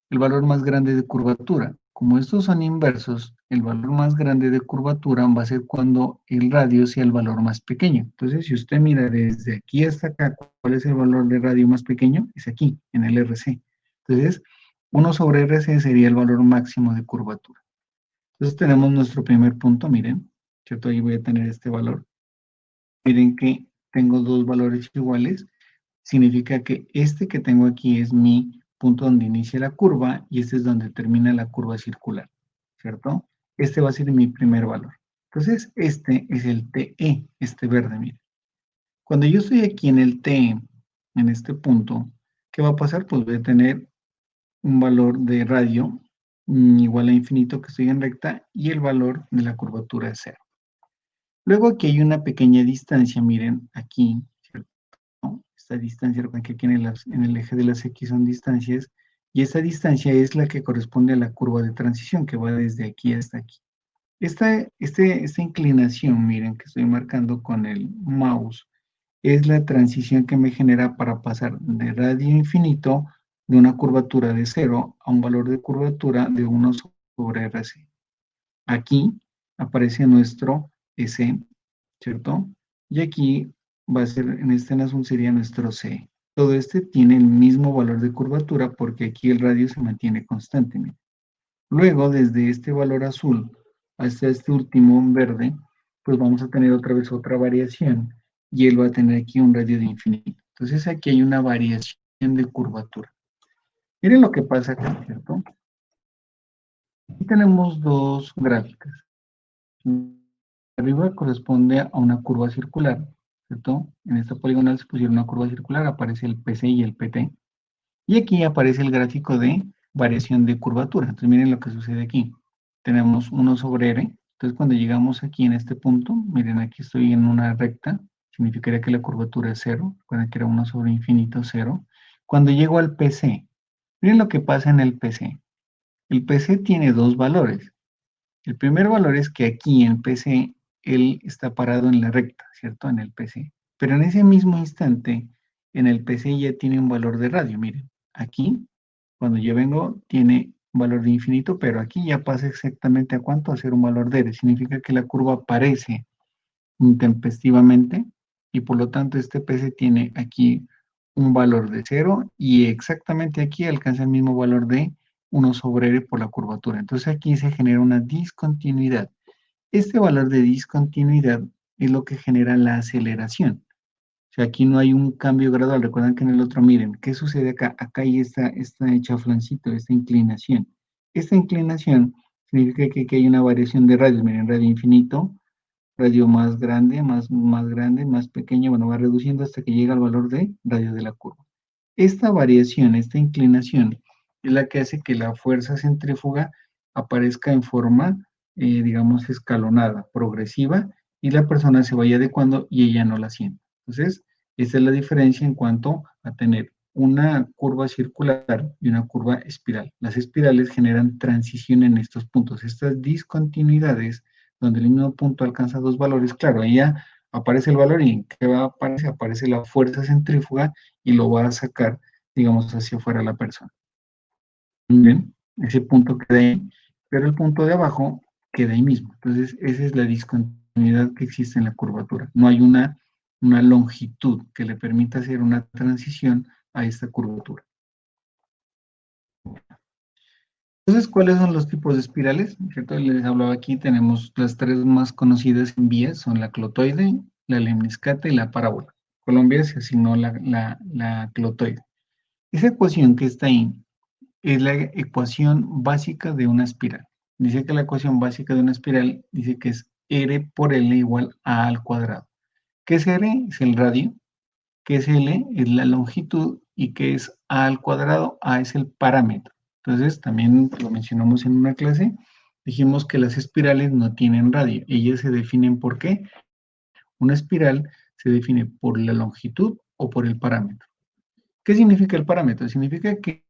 el valor más grande de curvatura? Como estos son inversos, el valor más grande de curvatura va a ser cuando el radio sea el valor más pequeño. Entonces, si usted mira desde aquí hasta acá, ¿cuál es el valor de radio más pequeño? Es aquí, en el RC. Entonces, 1 sobre RC sería el valor máximo de curvatura. Entonces tenemos nuestro primer punto, miren, ¿cierto? Ahí voy a tener este valor. Miren que tengo dos valores iguales, significa que este que tengo aquí es mi punto donde inicia la curva y este es donde termina la curva circular, ¿cierto? Este va a ser mi primer valor. Entonces, este es el TE, este verde, miren. Cuando yo estoy aquí en el TE, en este punto, ¿qué va a pasar? Pues voy a tener un valor de radio igual a infinito que estoy en recta y el valor de la curvatura es 0. Luego aquí hay una pequeña distancia, miren, aquí, ¿cierto? Esta distancia, recuerden que aquí en el eje de las X son distancias, y esta distancia es la que corresponde a la curva de transición, que va desde aquí hasta aquí. Esta inclinación, miren, que estoy marcando con el mouse, es la transición que me genera para pasar de radio infinito de una curvatura de 0 a un valor de curvatura de 1 sobre RC. Aquí aparece nuestro S, ¿cierto? Y aquí va a ser, en este en azul sería nuestro C. Todo este tiene el mismo valor de curvatura porque aquí el radio se mantiene constante. Miren. Luego, desde este valor azul hasta este último verde, pues vamos a tener otra vez otra variación y él va a tener aquí un radio de infinito. Entonces aquí hay una variación de curvatura. Miren lo que pasa acá, ¿cierto? Aquí tenemos dos gráficas. Arriba corresponde a una curva circular, ¿cierto? En esta poligonal se pusieron una curva circular, aparece el PC y el PT. Y aquí aparece el gráfico de variación de curvatura. Entonces miren lo que sucede aquí. Tenemos 1 sobre R. Entonces cuando llegamos aquí en este punto, miren aquí estoy en una recta, significaría que la curvatura es 0. Recuerden que era 1 sobre infinito 0. Cuando llego al PC, miren lo que pasa en el PC. El PC tiene dos valores. El primer valor es que aquí en PC él está parado en la recta, ¿cierto? En el PC. Pero en ese mismo instante, en el PC ya tiene un valor de radio. Miren, aquí, cuando yo vengo, tiene un valor de infinito, pero aquí ya pasa exactamente a cuánto, a ser un valor de R. Significa que la curva aparece intempestivamente y por lo tanto este PC tiene aquí un valor de 0 y exactamente aquí alcanza el mismo valor de 1 sobre R por la curvatura. Entonces aquí se genera una discontinuidad. Este valor de discontinuidad es lo que genera la aceleración. O sea, aquí no hay un cambio gradual. Recuerden que en el otro, miren, ¿qué sucede acá? Acá hay esta chaflancito, esta inclinación. Esta inclinación significa que aquí hay una variación de radio. Miren, radio infinito, radio más grande, más grande, más pequeña, bueno, va reduciendo hasta que llega al valor de radio de la curva. Esta variación, esta inclinación, es la que hace que la fuerza centrífuga aparezca en forma, digamos, escalonada, progresiva, y la persona se vaya adecuando y ella no la siente. Entonces, esta es la diferencia en cuanto a tener una curva circular y una curva espiral. Las espirales generan transición en estos puntos. Estas discontinuidades, donde el mismo punto alcanza dos valores, claro, ahí ya aparece el valor y ¿qué va a aparecer? Aparece la fuerza centrífuga y lo va a sacar, digamos, hacia afuera la persona. Bien, ese punto queda ahí, pero el punto de abajo queda ahí mismo. Entonces, esa es la discontinuidad que existe en la curvatura. No hay una longitud que le permita hacer una transición a esta curvatura. Entonces, ¿cuáles son los tipos de espirales? ¿Cierto? Les hablaba aquí, tenemos las tres más conocidas en vías, son la clotoide, la lemniscata y la parábola. Colombia se asignó la clotoide. Esa ecuación que está ahí es la ecuación básica de una espiral. Dice que la ecuación básica de una espiral dice que es R por L igual a al cuadrado. ¿Qué es R? Es el radio. ¿Qué es L? Es la longitud. ¿Y qué es A al cuadrado? A es el parámetro. Entonces, también lo mencionamos en una clase, dijimos que las espirales no tienen radio. Ellas se definen por qué. Una espiral se define por la longitud o por el parámetro. ¿Qué significa el parámetro? Significa que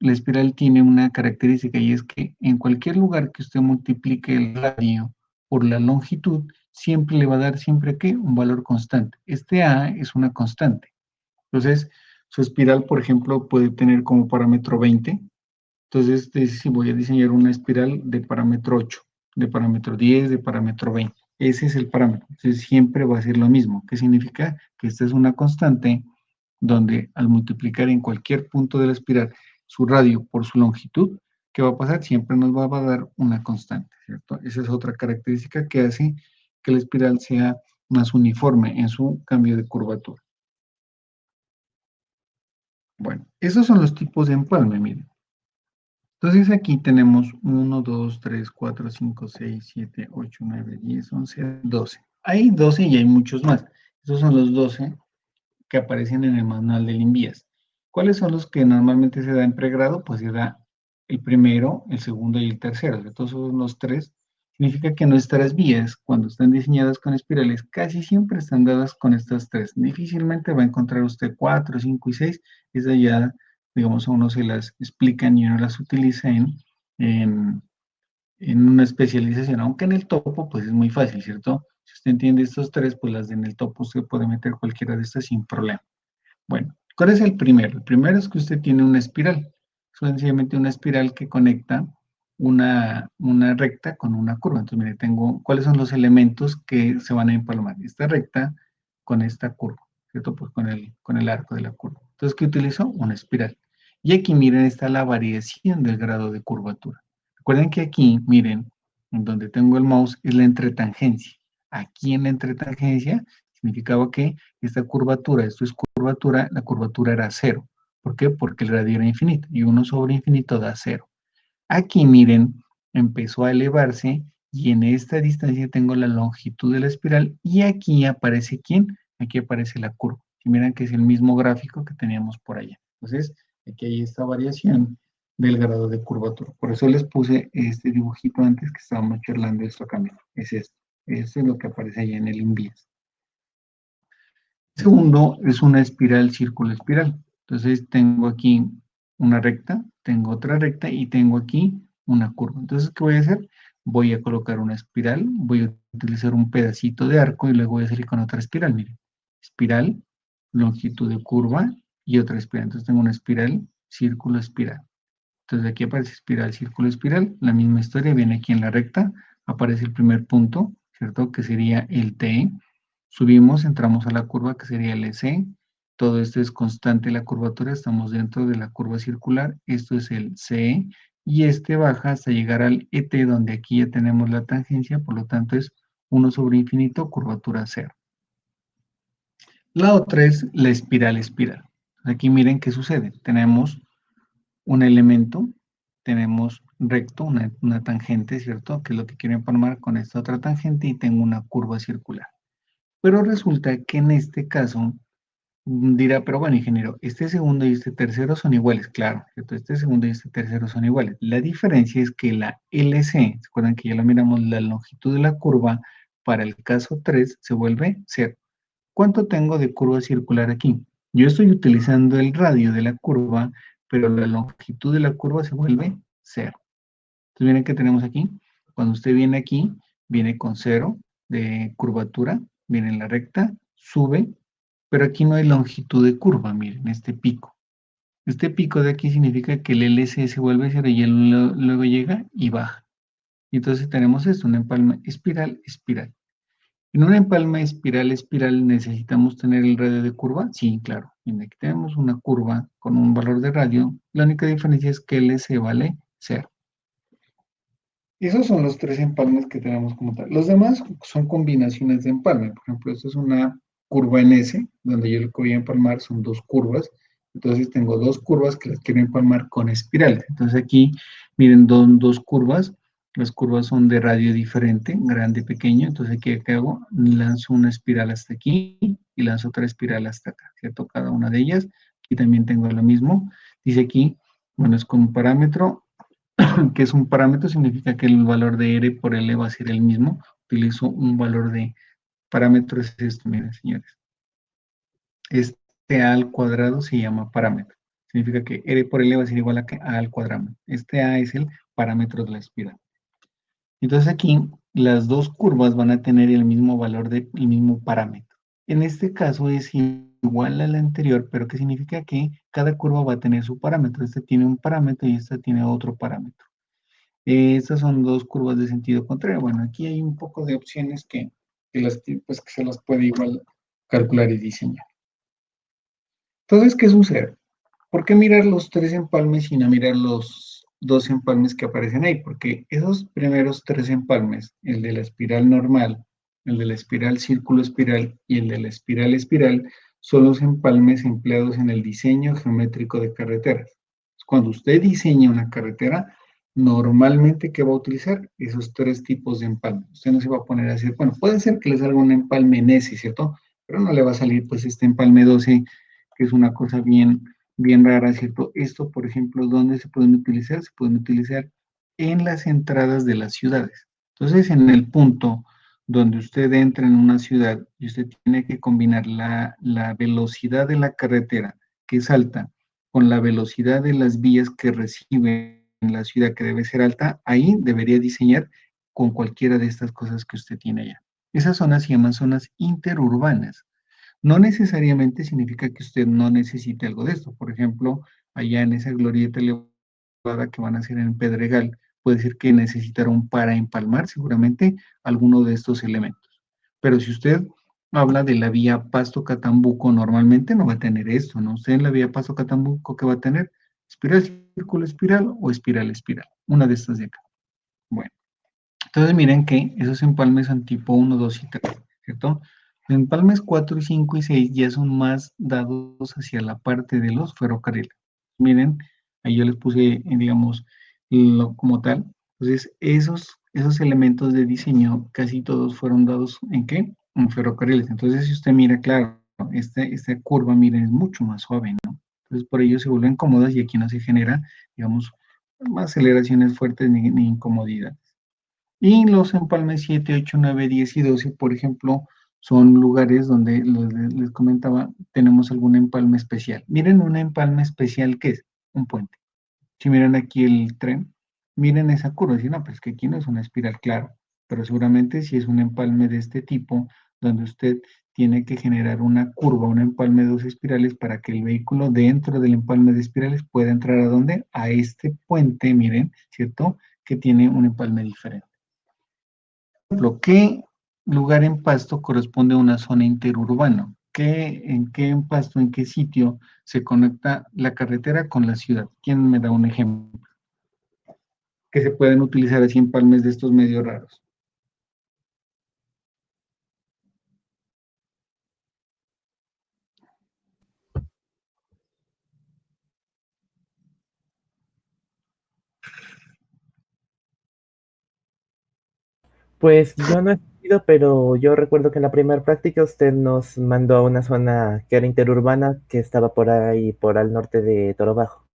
la espiral tiene una característica y es que en cualquier lugar que usted multiplique el radio por la longitud, siempre le va a dar siempre ¿qué? Un valor constante. Este A es una constante. Entonces, su espiral, por ejemplo, puede tener como parámetro 20. Entonces, si voy a diseñar una espiral de parámetro 8, de parámetro 10, de parámetro 20. Ese es el parámetro. Entonces, siempre va a ser lo mismo. ¿Qué significa? Que esta es una constante donde al multiplicar en cualquier punto de la espiral su radio por su longitud, ¿qué va a pasar? Siempre nos va a dar una constante, ¿cierto? Esa es otra característica que hace que la espiral sea más uniforme en su cambio de curvatura. Bueno, esos son los tipos de empalme, miren. Entonces aquí tenemos 1, 2, 3, 4, 5, 6, 7, 8, 9, 10, 11, 12. Hay 12 y hay muchos más. Estos son los 12 que aparecen en el manual del INVIAS. ¿Cuáles son los que normalmente se da en pregrado? Pues se da el primero, el segundo y el tercero. Estos son los tres. Significa que nuestras vías, cuando están diseñadas con espirales, casi siempre están dadas con estas tres. Difícilmente va a encontrar usted 4, 5 y 6. Esas ya, digamos, a uno se las explican y uno las utiliza en, en una especialización, aunque en el topo, pues es muy fácil, ¿cierto? Si usted entiende estos tres, pues las de en el topo usted puede meter cualquiera de estas sin problema. Bueno, ¿cuál es el primero? El primero es que usted tiene una espiral, sencillamente una espiral que conecta una recta con una curva. Entonces, mire, tengo, ¿cuáles son los elementos que se van a empalmar? Esta recta con esta curva, ¿cierto? Pues con el arco de la curva. Entonces, ¿qué utilizo? Una espiral. Y aquí, miren, está la variación del grado de curvatura. Recuerden que aquí, miren, en donde tengo el mouse, es la entretangencia. Aquí en la entretangencia significaba que esta curvatura, esto es curvatura, la curvatura era cero. ¿Por qué? Porque el radio era infinito y 1 sobre infinito da 0. Aquí, miren, empezó a elevarse y en esta distancia tengo la longitud de la espiral y aquí aparece ¿quién? Aquí aparece la curva. Y miren que es el mismo gráfico que teníamos por allá. Entonces, aquí hay esta variación del grado de curvatura. Por eso les puse este dibujito antes que estábamos charlando de esto acá. Es esto. Esto es lo que aparece allá en el INVIAS. Segundo, es una espiral, círculo-espiral. Entonces, tengo aquí una recta, tengo otra recta y tengo aquí una curva. Entonces, ¿qué voy a hacer? Voy a colocar una espiral, voy a utilizar un pedacito de arco y luego voy a salir con otra espiral, miren. Espiral, longitud de curva y otra espiral. Entonces tengo una espiral, círculo, espiral. Entonces aquí aparece espiral, círculo, espiral. La misma historia viene aquí en la recta. Aparece el primer punto, ¿cierto? Que sería el T. Subimos, entramos a la curva que sería el C. Todo esto es constante la curvatura. Estamos dentro de la curva circular. Esto es el C. Y este baja hasta llegar al ET, donde aquí ya tenemos la tangencia. Por lo tanto es 1 sobre infinito, curvatura 0. La otra es la espiral, espiral. Aquí miren qué sucede. Tenemos un elemento, tenemos recto, una tangente, ¿cierto? Que es lo que quiero formar con esta otra tangente y tengo una curva circular. Pero resulta que en este caso dirá, pero bueno, ingeniero, este segundo y este tercero son iguales, claro, ¿cierto? Este segundo y este tercero son iguales. La diferencia es que la LC, ¿se acuerdan que ya lo miramos? La longitud de la curva para el caso 3 se vuelve 0. ¿Cuánto tengo de curva circular aquí? Yo estoy utilizando el radio de la curva, pero la longitud de la curva se vuelve 0. Entonces, miren que tenemos aquí. Cuando usted viene aquí, viene con 0 de curvatura, viene en la recta, sube, pero aquí no hay longitud de curva, miren, este pico. Este pico de aquí significa que el LC se vuelve 0 y él luego llega y baja. Y entonces tenemos esto, una empalme espiral, espiral. En una empalme espiral, espiral, ¿necesitamos tener el radio de curva? Sí, claro. Miren, aquí tenemos una curva con un valor de radio. La única diferencia es que LC vale 0. Esos son los 3 empalmes que tenemos como tal. Los demás son combinaciones de empalme. Por ejemplo, esta es una curva en S, donde yo lo que voy a empalmar son 2 curvas. Entonces tengo 2 curvas que las quiero empalmar con espiral. Entonces aquí, miren, 2 curvas. Las curvas son de radio diferente, grande y pequeño. Entonces aquí, ¿qué hago? Lanzo una espiral hasta aquí y lanzo otra espiral hasta acá, ¿cierto? Cada una de ellas. Aquí también tengo lo mismo. Dice aquí, bueno, es con un parámetro que es un parámetro, significa que el valor de R por L va a ser el mismo. Utilizo un valor de parámetro, es esto, miren, señores. Este A al cuadrado se llama parámetro. Significa que R por L va a ser igual a A al cuadrado. Este A es el parámetro de la espiral. Entonces aquí las dos curvas van a tener el mismo valor del mismo parámetro. En este caso es igual a la anterior, pero ¿qué significa? Que cada curva va a tener su parámetro. Esta tiene un parámetro y esta tiene otro parámetro. Estas son 2 curvas de sentido contrario. Bueno, aquí hay un poco de opciones que se las puede igual calcular y diseñar. Entonces, ¿qué sucede? ¿Por qué mirar los 3 empalmes y no mirar los 2 empalmes que aparecen ahí? Porque esos primeros 3 empalmes, el de la espiral normal, el de la espiral círculo espiral y el de la espiral espiral, son los empalmes empleados en el diseño geométrico de carreteras. Cuando usted diseña una carretera, normalmente, ¿qué va a utilizar? Esos 3 tipos de empalme. Usted no se va a poner a decir, bueno, puede ser que le salga un empalme en S, ¿cierto? Pero no le va a salir pues este empalme 12, que es una cosa bien rara, ¿cierto? Esto, por ejemplo, ¿dónde se pueden utilizar? Se pueden utilizar en las entradas de las ciudades. Entonces, en el punto donde usted entra en una ciudad y usted tiene que combinar la velocidad de la carretera, que es alta, con la velocidad de las vías que recibe en la ciudad, que debe ser alta, ahí debería diseñar con cualquiera de estas cosas que usted tiene allá. Esas zonas se llaman zonas interurbanas. No necesariamente significa que usted no necesite algo de esto. Por ejemplo, allá en esa glorieta elevada que van a hacer en Pedregal, puede decir que necesitaron para empalmar seguramente alguno de estos elementos. Pero si usted habla de la vía Pasto-Catambuco, normalmente no va a tener esto, ¿no? Usted en la vía Pasto-Catambuco, ¿qué va a tener? Espiral, círculo, espiral o espiral, espiral. Una de estas de acá. Bueno, entonces miren que esos empalmes son tipo 1, 2 y 3, ¿cierto? Los empalmes 4, 5 y 6 ya son más dados hacia la parte de los ferrocarriles. Miren, ahí yo les puse, digamos, como tal. Entonces, esos elementos de diseño casi todos fueron dados ¿en qué? En ferrocarriles. Entonces, si usted mira, claro, esta curva, miren, es mucho más suave, ¿no? Entonces, por ello se vuelven cómodas y aquí no se genera, digamos, más aceleraciones fuertes ni incomodidad. Y los empalmes 7, 8, 9, 10 y 12, por ejemplo, son lugares donde les comentaba, tenemos algún empalme especial. Miren un empalme especial, ¿qué es? Un puente. Si miran aquí el tren, miren esa curva, y no, pues que aquí no es una espiral, claro, pero seguramente si es un empalme de este tipo, donde usted tiene que generar una curva, un empalme de dos espirales para que el vehículo dentro del empalme de espirales pueda entrar ¿a dónde? A este puente, miren, ¿cierto? Que tiene un empalme diferente. Por ejemplo, ¿qué lugar en Pasto corresponde a una zona interurbana? ¿En qué en Pasto, en qué sitio se conecta la carretera con la ciudad? ¿Quién me da un ejemplo? Que se pueden utilizar así empalmes de estos medios raros. Pues yo no he ido, pero yo recuerdo que en la primera práctica usted nos mandó a una zona que era interurbana, que estaba por ahí, por al norte de Toro Bajo.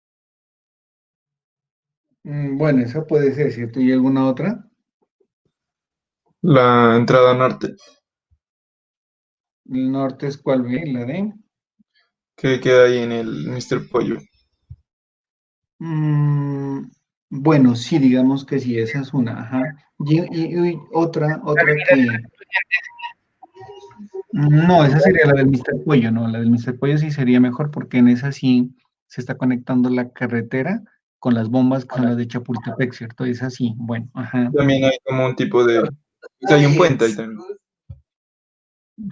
Bueno, esa puede ser, ¿cierto? ¿Y alguna otra? La entrada norte, ¿El norte es cuál ve? ¿La de? que queda ahí en el Mr. Pollo. Mm, bueno, sí, digamos que sí, esa es una, ajá. Y otra que... No, esa sería la del Mr. Pollo, ¿no? La del Mr. Pollo sí sería mejor porque en esa sí se está conectando la carretera con las bombas que son las de Chapultepec, ¿cierto? Es así, bueno, ajá. También hay como un tipo de... O sea, hay un puente ahí también.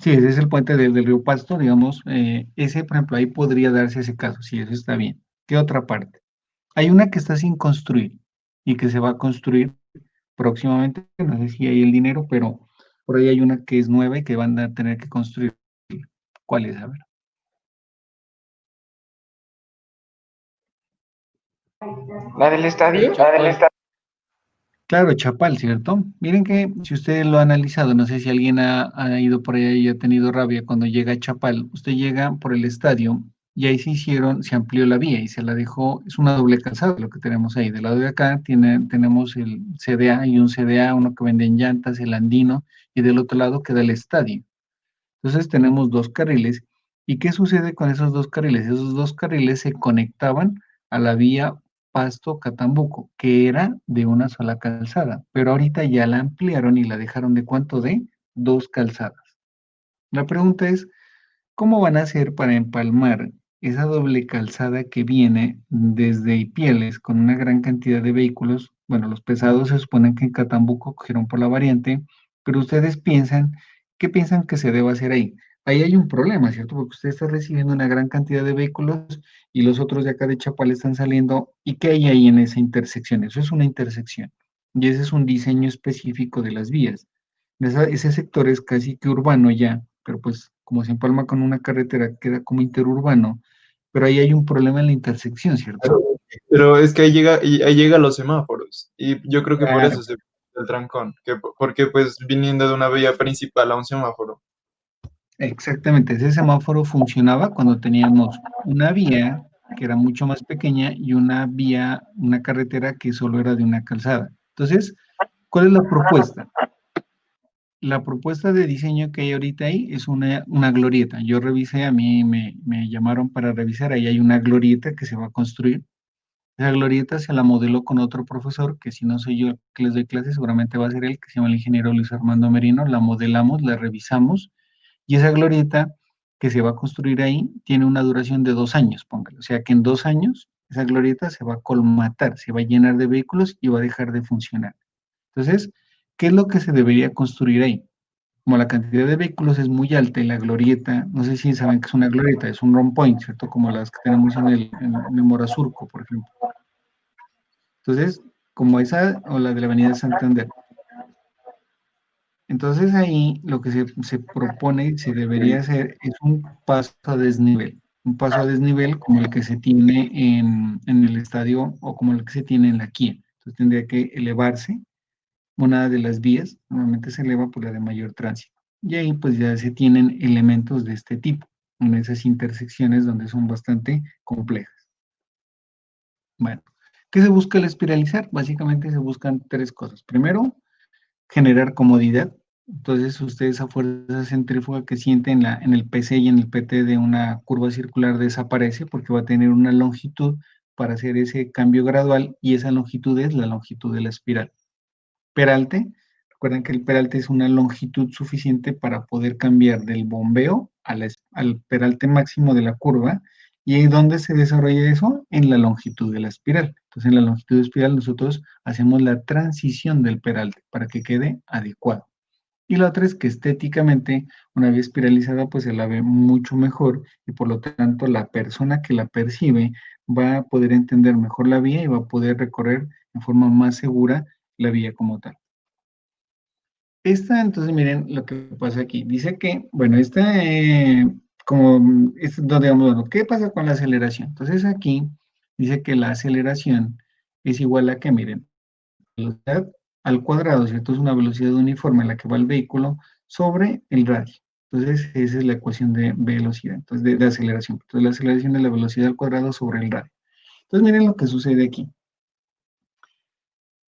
Sí, ese es el puente del río Pasto, digamos, ese, por ejemplo, ahí podría darse ese caso, sí, eso está bien. ¿Qué otra parte? Hay una que está sin construir y que se va a construir próximamente, no sé si hay el dinero, pero por ahí hay una que es nueva y que van a tener que construir. ¿Cuál es? A ver. ¿La del estadio? Chapal. Claro, Chapal, ¿cierto? Miren que si ustedes lo han analizado, no sé si alguien ha ido por allá y ha tenido rabia cuando llega a Chapal, usted llega por el estadio y ahí se amplió la vía y se la dejó, es una doble calzada lo que tenemos ahí. Del lado de acá tenemos el CDA y un CDA, uno que vende llantas, el Andino, y del otro lado queda el estadio. Entonces tenemos dos carriles. ¿Y qué sucede con esos dos carriles? Esos dos carriles se conectaban a la vía Pasto-Catambuco, que era de una sola calzada, pero ahorita ya la ampliaron y la dejaron de cuánto de dos calzadas. La pregunta es, ¿cómo van a hacer para empalmar esa doble calzada que viene desde Ipiales con una gran cantidad de vehículos? Bueno, los pesados se suponen que en Catambuco cogieron por la variante, pero ustedes piensan, ¿qué piensan que se debe hacer ahí? Ahí hay un problema, ¿cierto? Porque usted está recibiendo una gran cantidad de vehículos y los otros de acá de Chapal están saliendo. ¿Y qué hay ahí en esa intersección? Eso es una intersección. Y ese es un diseño específico de las vías. Ese sector es casi que urbano ya, pero pues como se empalma con una carretera, queda como interurbano, pero ahí hay un problema en la intersección, ¿cierto? Pero es que ahí llega los semáforos. Y yo creo que por Claro, eso se el trancón. Porque pues viniendo de una vía principal a un semáforo. exactamente. Ese semáforo funcionaba cuando teníamos una vía que era mucho más pequeña y una vía, una carretera que solo era de una calzada. Entonces, ¿cuál es la propuesta? La propuesta de diseño que hay ahorita ahí es una glorieta. Yo revisé, a mí me llamaron para revisar, ahí hay una glorieta que se va a construir. Esa glorieta se la modeló con otro profesor, que si no soy yo el que les doy clases, seguramente va a ser él, que se llama el ingeniero Luis Armando Merino. La modelamos, la revisamos, y esa glorieta que se va a construir ahí tiene una duración de 2 años, póngale. O sea que en 2 años esa glorieta se va a colmatar, se va a llenar de vehículos y va a dejar de funcionar. Entonces, ¿qué es lo que se debería construir ahí? Como la cantidad de vehículos es muy alta y la glorieta, no sé si saben que es una glorieta, es un romp point, ¿cierto? Como las que tenemos en el Morazurco, por ejemplo. Entonces, como esa o la de la Avenida Santander. Entonces ahí lo que se propone y se debería hacer es un paso a desnivel. Un paso a desnivel como el que se tiene en el estadio o como el que se tiene en la Kia. Entonces tendría que elevarse una de las vías, normalmente se eleva por la de mayor tránsito. Y ahí pues ya se tienen elementos de este tipo, en esas intersecciones donde son bastante complejas. Bueno, ¿qué se busca al espiralizar? Básicamente se buscan tres cosas. Primero, generar comodidad. Entonces, usted esa fuerza centrífuga que siente en el PC y en el PT de una curva circular desaparece porque va a tener una longitud para hacer ese cambio gradual y esa longitud es la longitud de la espiral. Peralte, Recuerden que el peralte es una longitud suficiente para poder cambiar del bombeo al peralte máximo de la curva. ¿Y en dónde se desarrolla eso? En la longitud de la espiral. Entonces, en la longitud de espiral nosotros hacemos la transición del peralte para que quede adecuado. Y la otra es que estéticamente una vía espiralizada pues se la ve mucho mejor y por lo tanto la persona que la percibe va a poder entender mejor la vía y va a poder recorrer de forma más segura la vía como tal. Esta, entonces, miren lo que pasa aquí. Dice que, bueno, digamos, bueno, ¿qué pasa con la aceleración? Entonces aquí dice que la aceleración es igual a que, miren, velocidad al cuadrado, ¿cierto? Es una velocidad uniforme en la que va el vehículo sobre el radio. Entonces, esa es la ecuación de velocidad, entonces de aceleración. Entonces, la aceleración es la velocidad al cuadrado sobre el radio. Entonces, miren lo que sucede aquí.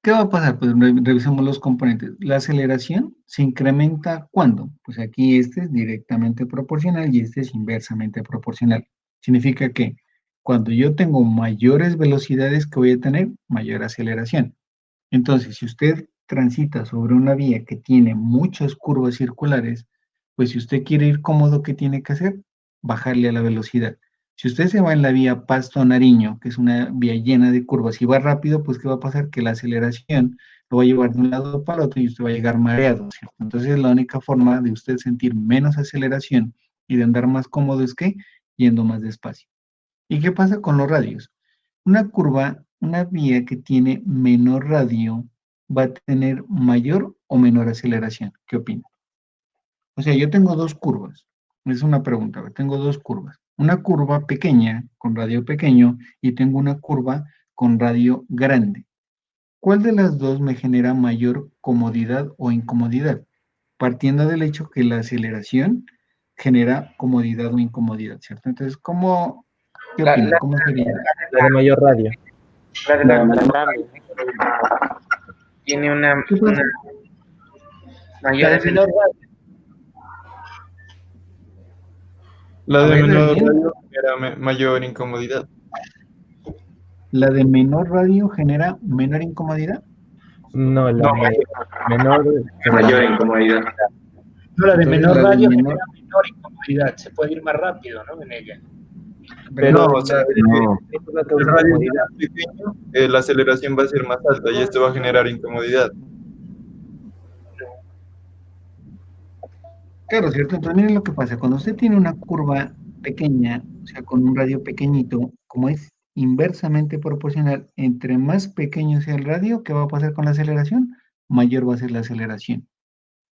¿Qué va a pasar? Pues revisamos los componentes. La aceleración se incrementa ¿cuándo? Pues aquí este es directamente proporcional y este es inversamente proporcional. Significa que cuando yo tengo mayores velocidades que voy a tener, mayor aceleración. Entonces, si usted transita sobre una vía que tiene muchas curvas circulares, pues si usted quiere ir cómodo, ¿qué tiene que hacer? Bajarle a la velocidad. Si usted se va en la vía Pasto-Nariño, que es una vía llena de curvas y va rápido, pues ¿qué va a pasar? Que la aceleración lo va a llevar de un lado para el otro y usted va a llegar mareado, ¿cierto? Entonces, la única forma de usted sentir menos aceleración y de andar más cómodo es que yendo más despacio. ¿Y qué pasa con los radios? Una curva, una vía que tiene menor radio va a tener mayor o menor aceleración. ¿Qué opina? O sea, yo tengo dos curvas. Es una pregunta. Tengo dos curvas. Una curva pequeña con radio pequeño y tengo una curva con radio grande. ¿Cuál de las dos me genera mayor comodidad o incomodidad? Partiendo del hecho que la aceleración genera comodidad o incomodidad, ¿cierto? Entonces, ¿qué La, opina? la, ¿Cómo sería? La de mayor radio. la de la grande tiene ¿Qué una pasa? mayor aceleración. La A de ver, menor bien. radio genera mayor incomodidad. La de menor radio genera menor incomodidad. No, la No, menor mayor genera incomodidad. No, la de Entonces, menor la de radio menor, genera menor incomodidad. Se puede ir más rápido, ¿no? En ella. pero No, o sea, es una el causa radio es comodidad. más pequeño, la aceleración va a ser más alta y esto va a generar incomodidad. claro, ¿cierto? Entonces, miren lo que pasa. Cuando usted tiene una curva pequeña, o sea, con un radio pequeñito, como es inversamente proporcional, entre más pequeño sea el radio, ¿qué va a pasar con la aceleración? Mayor va a ser la aceleración.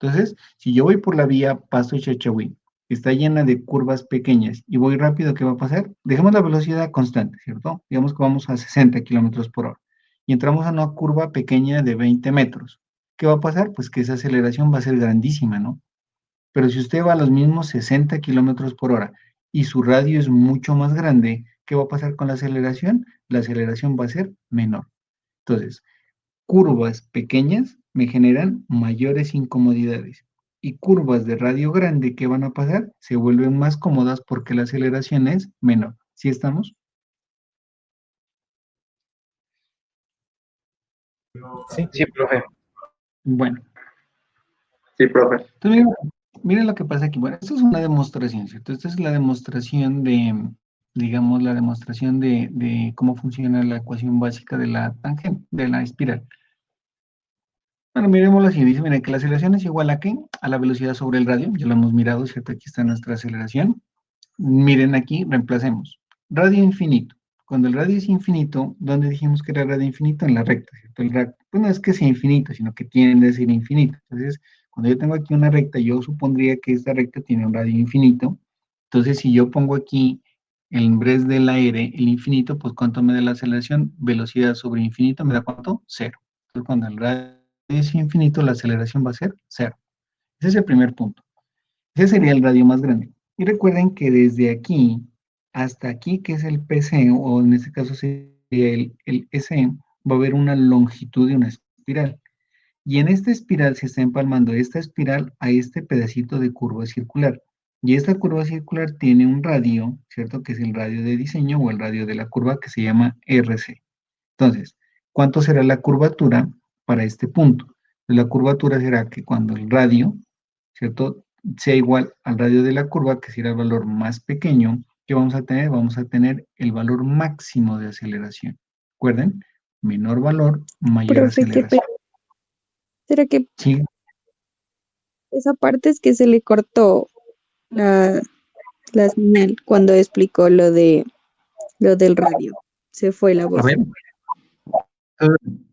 Entonces, si yo voy por la vía Pasto-Chachagüí, que está llena de curvas pequeñas y voy rápido, ¿qué va a pasar? Dejemos la velocidad constante, ¿cierto? Digamos que vamos a 60 kilómetros por hora y entramos a una curva pequeña de 20 metros. ¿Qué va a pasar? Pues que esa aceleración va a ser grandísima, ¿no? Pero si usted va a los mismos 60 kilómetros por hora y su radio es mucho más grande, ¿qué va a pasar con la aceleración? La aceleración va a ser menor. Entonces, curvas pequeñas me generan mayores incomodidades y curvas de radio grande, ¿qué van a pasar? Se vuelven más cómodas porque la aceleración es menor. ¿Sí estamos? Sí. Sí, profe. Bueno, Sí, profe. entonces miren lo que pasa aquí. Bueno, esto es una demostración, ¿cierto? Esta es la demostración digamos, la demostración de cómo funciona la ecuación básica de la tangente, de la espiral. Bueno, miremoslo así. Dice, miren, que la aceleración es igual a ¿qué? A la velocidad sobre el radio. Ya lo hemos mirado, ¿cierto? Aquí está nuestra aceleración. Miren aquí, reemplacemos. Radio infinito. Cuando el radio es infinito, ¿dónde dijimos que era radio infinito? En la recta, ¿cierto? Pues no es que sea infinito, sino que tiende a ser infinito. Entonces, cuando yo tengo aquí una recta, yo supondría que esta recta tiene un radio infinito. Entonces, si yo pongo aquí, en vez de la R, el infinito, pues ¿cuánto me da la aceleración? Velocidad sobre infinito, ¿me da cuánto? Cero. Entonces, cuando el radio es infinito, la aceleración va a ser cero. Ese es el primer punto. Ese sería el radio más grande. Y recuerden que desde aquí hasta aquí, que es el PC, o en este caso sería el SM, va a haber una longitud de una espiral. Y en esta espiral se está empalmando esta espiral a este pedacito de curva circular. Y esta curva circular tiene un radio, ¿cierto? Que es el radio de diseño o el radio de la curva que se llama RC. Entonces, ¿cuánto será la curvatura para este punto? La curvatura será que cuando el radio, ¿cierto?, sea igual al radio de la curva, que será el valor más pequeño, ¿qué vamos a tener? Vamos a tener el valor máximo de aceleración. Recuerden, menor valor, mayor Profe, aceleración. ¿será que Sí, esa parte es que se le cortó la, la señal cuando explicó lo del radio? Se fue la a voz. ver. Entonces,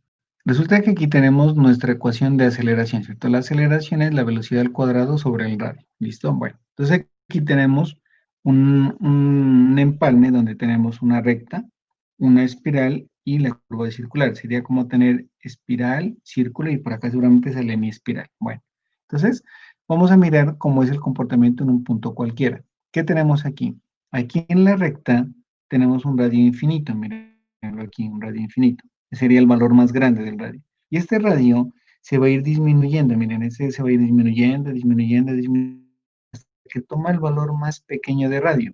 resulta que aquí tenemos nuestra ecuación de aceleración, ¿cierto? La aceleración es la velocidad al cuadrado sobre el radio. ¿Listo? Bueno, entonces aquí tenemos un empalme donde tenemos una recta, una espiral y la curva circular. Sería como tener espiral, círculo y por acá seguramente sale mi espiral. Bueno, entonces vamos a mirar cómo es el comportamiento en un punto cualquiera. ¿Qué tenemos aquí? Aquí en la recta tenemos un radio infinito. Miren aquí, un radio infinito. Sería el valor más grande del radio. Y este radio se va a ir disminuyendo, miren, este se va a ir disminuyendo, disminuyendo, disminuyendo, hasta que toma el valor más pequeño de radio.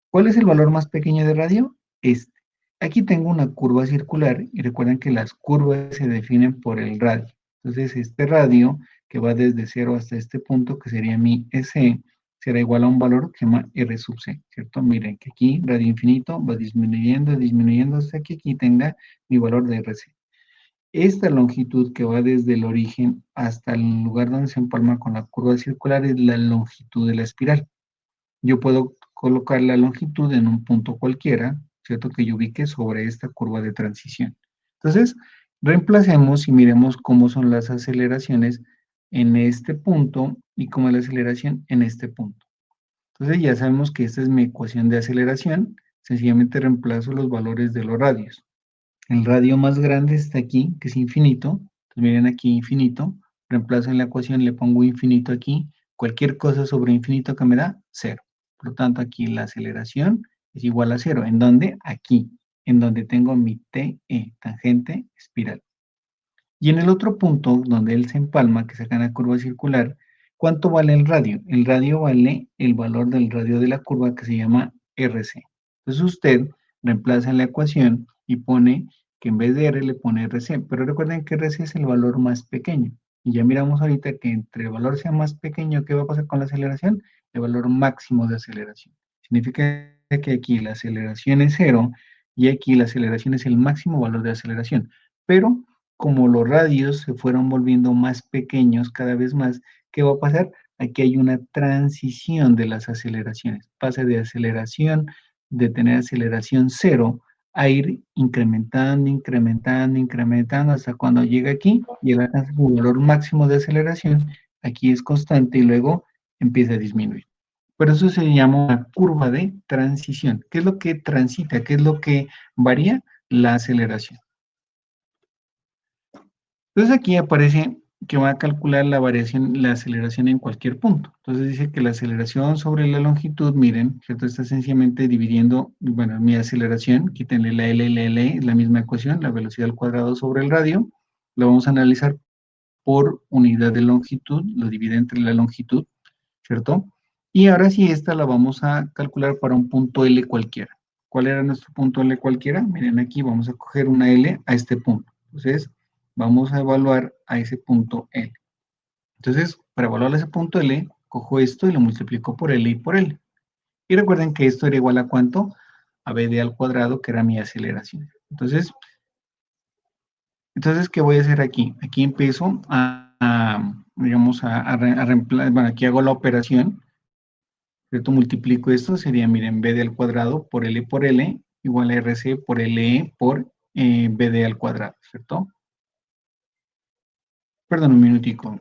¿Cuál es el valor más pequeño de radio? Este. Aquí tengo una curva circular y recuerden que las curvas se definen por el radio. Entonces, este radio que va desde 0 hasta este punto, que sería mi SE, será igual a un valor que se llama R sub C, ¿cierto? Miren que aquí radio infinito va disminuyendo, disminuyendo hasta que aquí tenga mi valor de RC. Esta longitud que va desde el origen hasta el lugar donde se empalma con la curva circular es la longitud de la espiral. Yo puedo colocar la longitud en un punto cualquiera, ¿cierto? Que yo ubique sobre esta curva de transición. Entonces, reemplacemos y miremos cómo son las aceleraciones en este punto y cómo es la aceleración en este punto. Entonces, ya sabemos que esta es mi ecuación de aceleración. Sencillamente reemplazo los valores de los radios. El radio más grande está aquí, que es infinito. Entonces, miren aquí infinito. Reemplazo en la ecuación, le pongo infinito aquí. Cualquier cosa sobre infinito que me da, cero. Por lo tanto, aquí la aceleración es igual a cero. ¿En dónde? Aquí, en donde tengo mi TE, tangente espiral. Y en el otro punto, donde él se empalma, que saca la curva circular, ¿cuánto vale el radio? El radio vale el valor del radio de la curva que se llama RC. Entonces usted reemplaza en la ecuación y pone que en vez de R le pone RC, pero recuerden que RC es el valor más pequeño. Y ya miramos ahorita que entre el valor sea más pequeño, ¿qué va a pasar con la aceleración? El valor máximo de aceleración. Significa que aquí la aceleración es cero y aquí la aceleración es el máximo valor de aceleración. Pero como los radios se fueron volviendo más pequeños cada vez más, ¿qué va a pasar? Aquí hay una transición de las aceleraciones. Pasa de aceleración, de tener aceleración cero, a ir incrementando, incrementando, incrementando, hasta cuando llega aquí y alcanza su valor máximo de aceleración. Aquí es constante y luego empieza a disminuir. Por eso se llama una curva de transición. ¿Qué es lo que transita? ¿Qué es lo que varía? La aceleración. Entonces aquí aparece que va a calcular la variación, la aceleración en cualquier punto. Entonces dice que la aceleración sobre la longitud, miren, ¿cierto? Está sencillamente dividiendo, bueno, mi aceleración, quítenle la L, es la misma ecuación, la velocidad al cuadrado sobre el radio. Lo vamos a analizar por unidad de longitud, lo divide entre la longitud, ¿cierto? Y ahora sí, esta la vamos a calcular para un punto L cualquiera. ¿Cuál era nuestro punto L cualquiera? Miren aquí, vamos a coger una L a este punto. Entonces, vamos a evaluar a ese punto L. Entonces, para evaluar ese punto L, cojo esto y lo multiplico por L y por L. Y recuerden que esto era igual a ¿cuánto? A BD al cuadrado, que era mi aceleración. Entonces, ¿qué voy a hacer aquí? Aquí empiezo digamos, a reemplazar, bueno, aquí hago la operación, ¿cierto? Multiplico esto, sería, miren, BD al cuadrado por L, igual a RC por LE por BD al cuadrado, ¿cierto? Perdón, un minutico.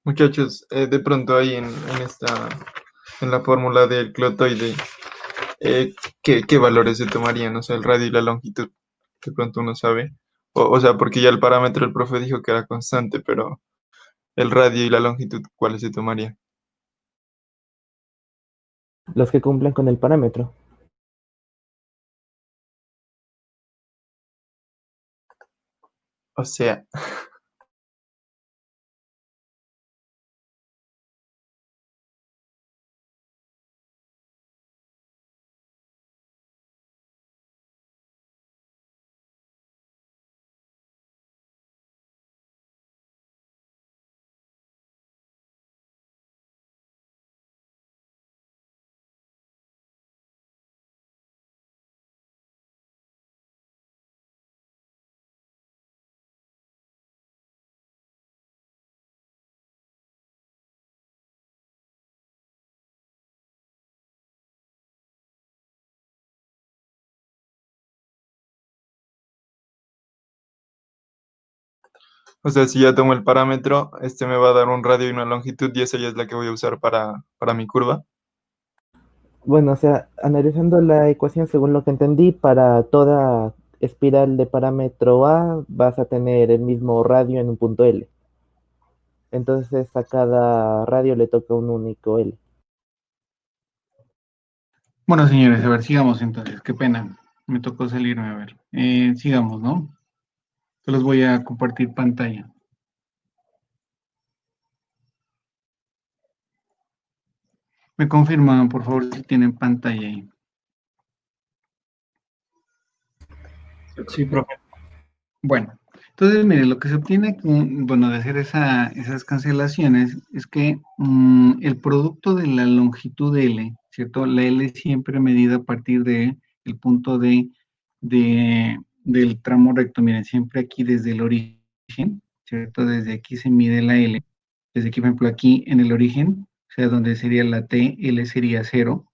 Muchachos, de pronto ahí en la fórmula del clotoide, eh, ¿qué valores se tomarían? O sea, el radio y la longitud, de pronto uno sabe. O sea, porque ya el parámetro el profe dijo que era constante, pero el radio y la longitud, ¿cuáles se tomarían? Los que cumplan con el parámetro. O sea, o sea, si ya tomo el parámetro, este me va a dar un radio y una longitud y esa ya es la que voy a usar para mi curva. Bueno, o sea, analizando la ecuación según lo que entendí, para toda espiral de parámetro A vas a tener el mismo radio en un punto L. Entonces a cada radio le toca un único L. Bueno, señores, a ver, sigamos entonces. Qué pena. Me tocó salirme, a ver. Sigamos, ¿no? Yo les voy a compartir pantalla. Me confirman, por favor, si tienen pantalla ahí. Sí, profe. Bueno, entonces, mire, lo que se obtiene bueno, de hacer esas cancelaciones es que el producto de la longitud L, ¿cierto? La L es siempre medida a partir de el punto del tramo recto. Miren, siempre aquí desde el origen, ¿cierto? Desde aquí se mide la L. Desde aquí, por ejemplo, aquí en el origen, o sea, donde sería la T, L sería 0.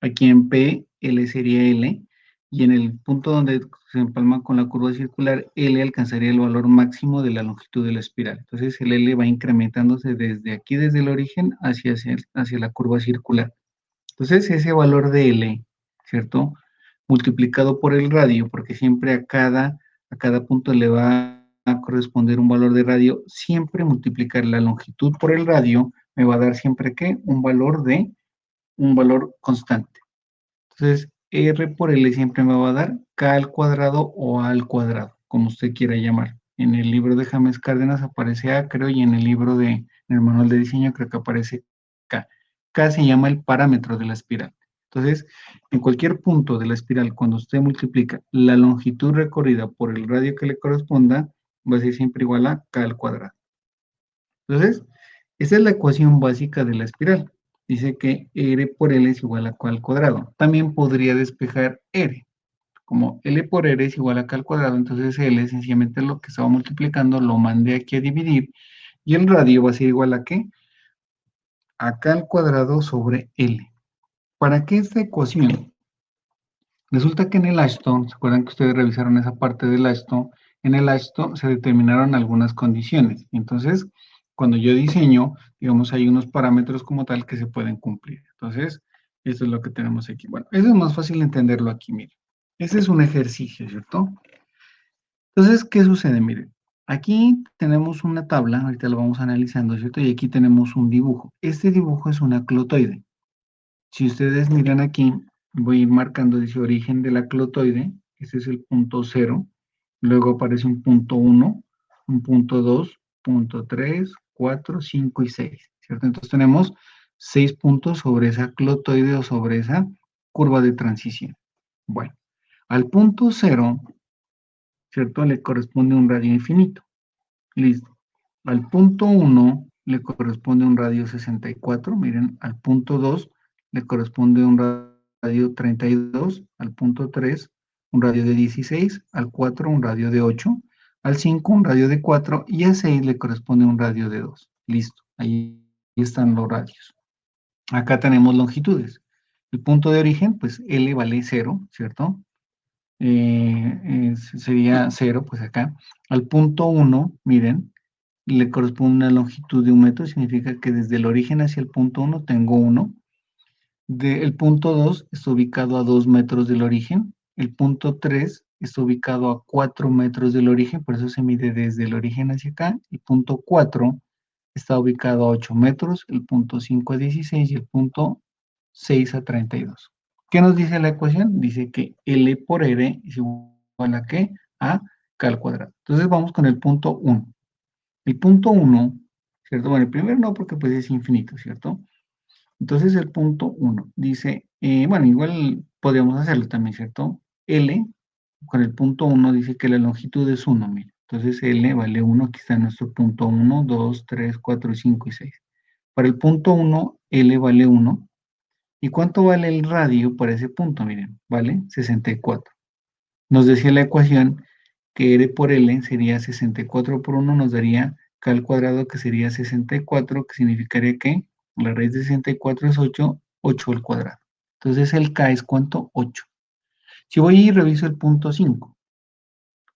Aquí en P, L sería L, y en el punto donde se empalma con la curva circular, L alcanzaría el valor máximo de la longitud de la espiral. Entonces el L va incrementándose desde aquí, desde el origen, hacia la curva circular. Entonces ese valor de L, ¿cierto? Multiplicado por el radio, porque siempre a cada punto le va a corresponder un valor de radio, siempre multiplicar la longitud por el radio me va a dar siempre, ¿qué? Un valor constante. Entonces, R por L siempre me va a dar K al cuadrado o A al cuadrado, como usted quiera llamar. En el libro de James Cárdenas aparece A, creo, y en en el manual de diseño creo que aparece K. K se llama el parámetro de la espiral. Entonces, en cualquier punto de la espiral, cuando usted multiplica la longitud recorrida por el radio que le corresponda, va a ser siempre igual a K al cuadrado. Entonces, esa es la ecuación básica de la espiral. Dice que R por L es igual a K al cuadrado. También podría despejar R. Como L por R es igual a K al cuadrado, entonces L sencillamente lo que estaba multiplicando lo mandé aquí a dividir. Y el radio va a ser igual a ¿qué? A K al cuadrado sobre L. ¿Para qué esta ecuación? Resulta que en el Ashton, ¿se acuerdan que ustedes revisaron esa parte del Ashton? En el Ashton se determinaron algunas condiciones. Entonces, cuando yo diseño, digamos, hay unos parámetros como tal que se pueden cumplir. Entonces, esto es lo que tenemos aquí. Bueno, eso es más fácil entenderlo aquí, miren. Ese es un ejercicio, ¿cierto? Entonces, ¿qué sucede? Miren, aquí tenemos una tabla, ahorita lo vamos analizando, ¿cierto? Y aquí tenemos un dibujo. Este dibujo es una clotoide. Si ustedes miran aquí, voy a ir marcando ese origen de la clotoide, ese es el punto 0, luego aparece un punto 1, un punto 2, punto 3, 4, 5 y 6, ¿cierto? Entonces tenemos 6 puntos sobre esa clotoide o sobre esa curva de transición. Bueno, al punto 0, ¿cierto? Le corresponde un radio infinito. Listo. Al punto 1 le corresponde un radio 64, miren, al punto 2 le corresponde un radio 32, al punto 3 un radio de 16, al 4 un radio de 8, al 5 un radio de 4 y al 6 le corresponde un radio de 2. Listo, ahí están los radios. Acá tenemos longitudes. El punto de origen, pues L vale 0, ¿cierto? Sería 0, pues acá. Al punto 1, miren, le corresponde una longitud de 1 metro, significa que desde el origen hacia el punto 1 tengo 1. El punto 2 está ubicado a 2 metros del origen. El punto 3 está ubicado a 4 metros del origen, por eso se mide desde el origen hacia acá. El punto 4 está ubicado a 8 metros, el punto 5 a 16 y el punto 6 a 32. ¿Qué nos dice la ecuación? Dice que L por R es igual a ¿qué? A K al cuadrado. Entonces vamos con el punto 1. El punto 1, ¿cierto? Bueno, el primero no porque pues es infinito, ¿cierto? Entonces el punto 1 dice, bueno, igual podríamos hacerlo también, ¿cierto? L con el punto 1 dice que la longitud es 1, mire. Entonces L vale 1, aquí está nuestro punto 1, 2, 3, 4, 5 y 6. Para el punto 1, L vale 1. ¿Y cuánto vale el radio para ese punto? Miren, vale 64. Nos decía la ecuación que R por L sería 64 por 1, nos daría K al cuadrado, que sería 64, que significaría que la raíz de 64 es 8, 8 al cuadrado. Entonces el K es ¿cuánto? 8. Si voy y reviso el punto 5.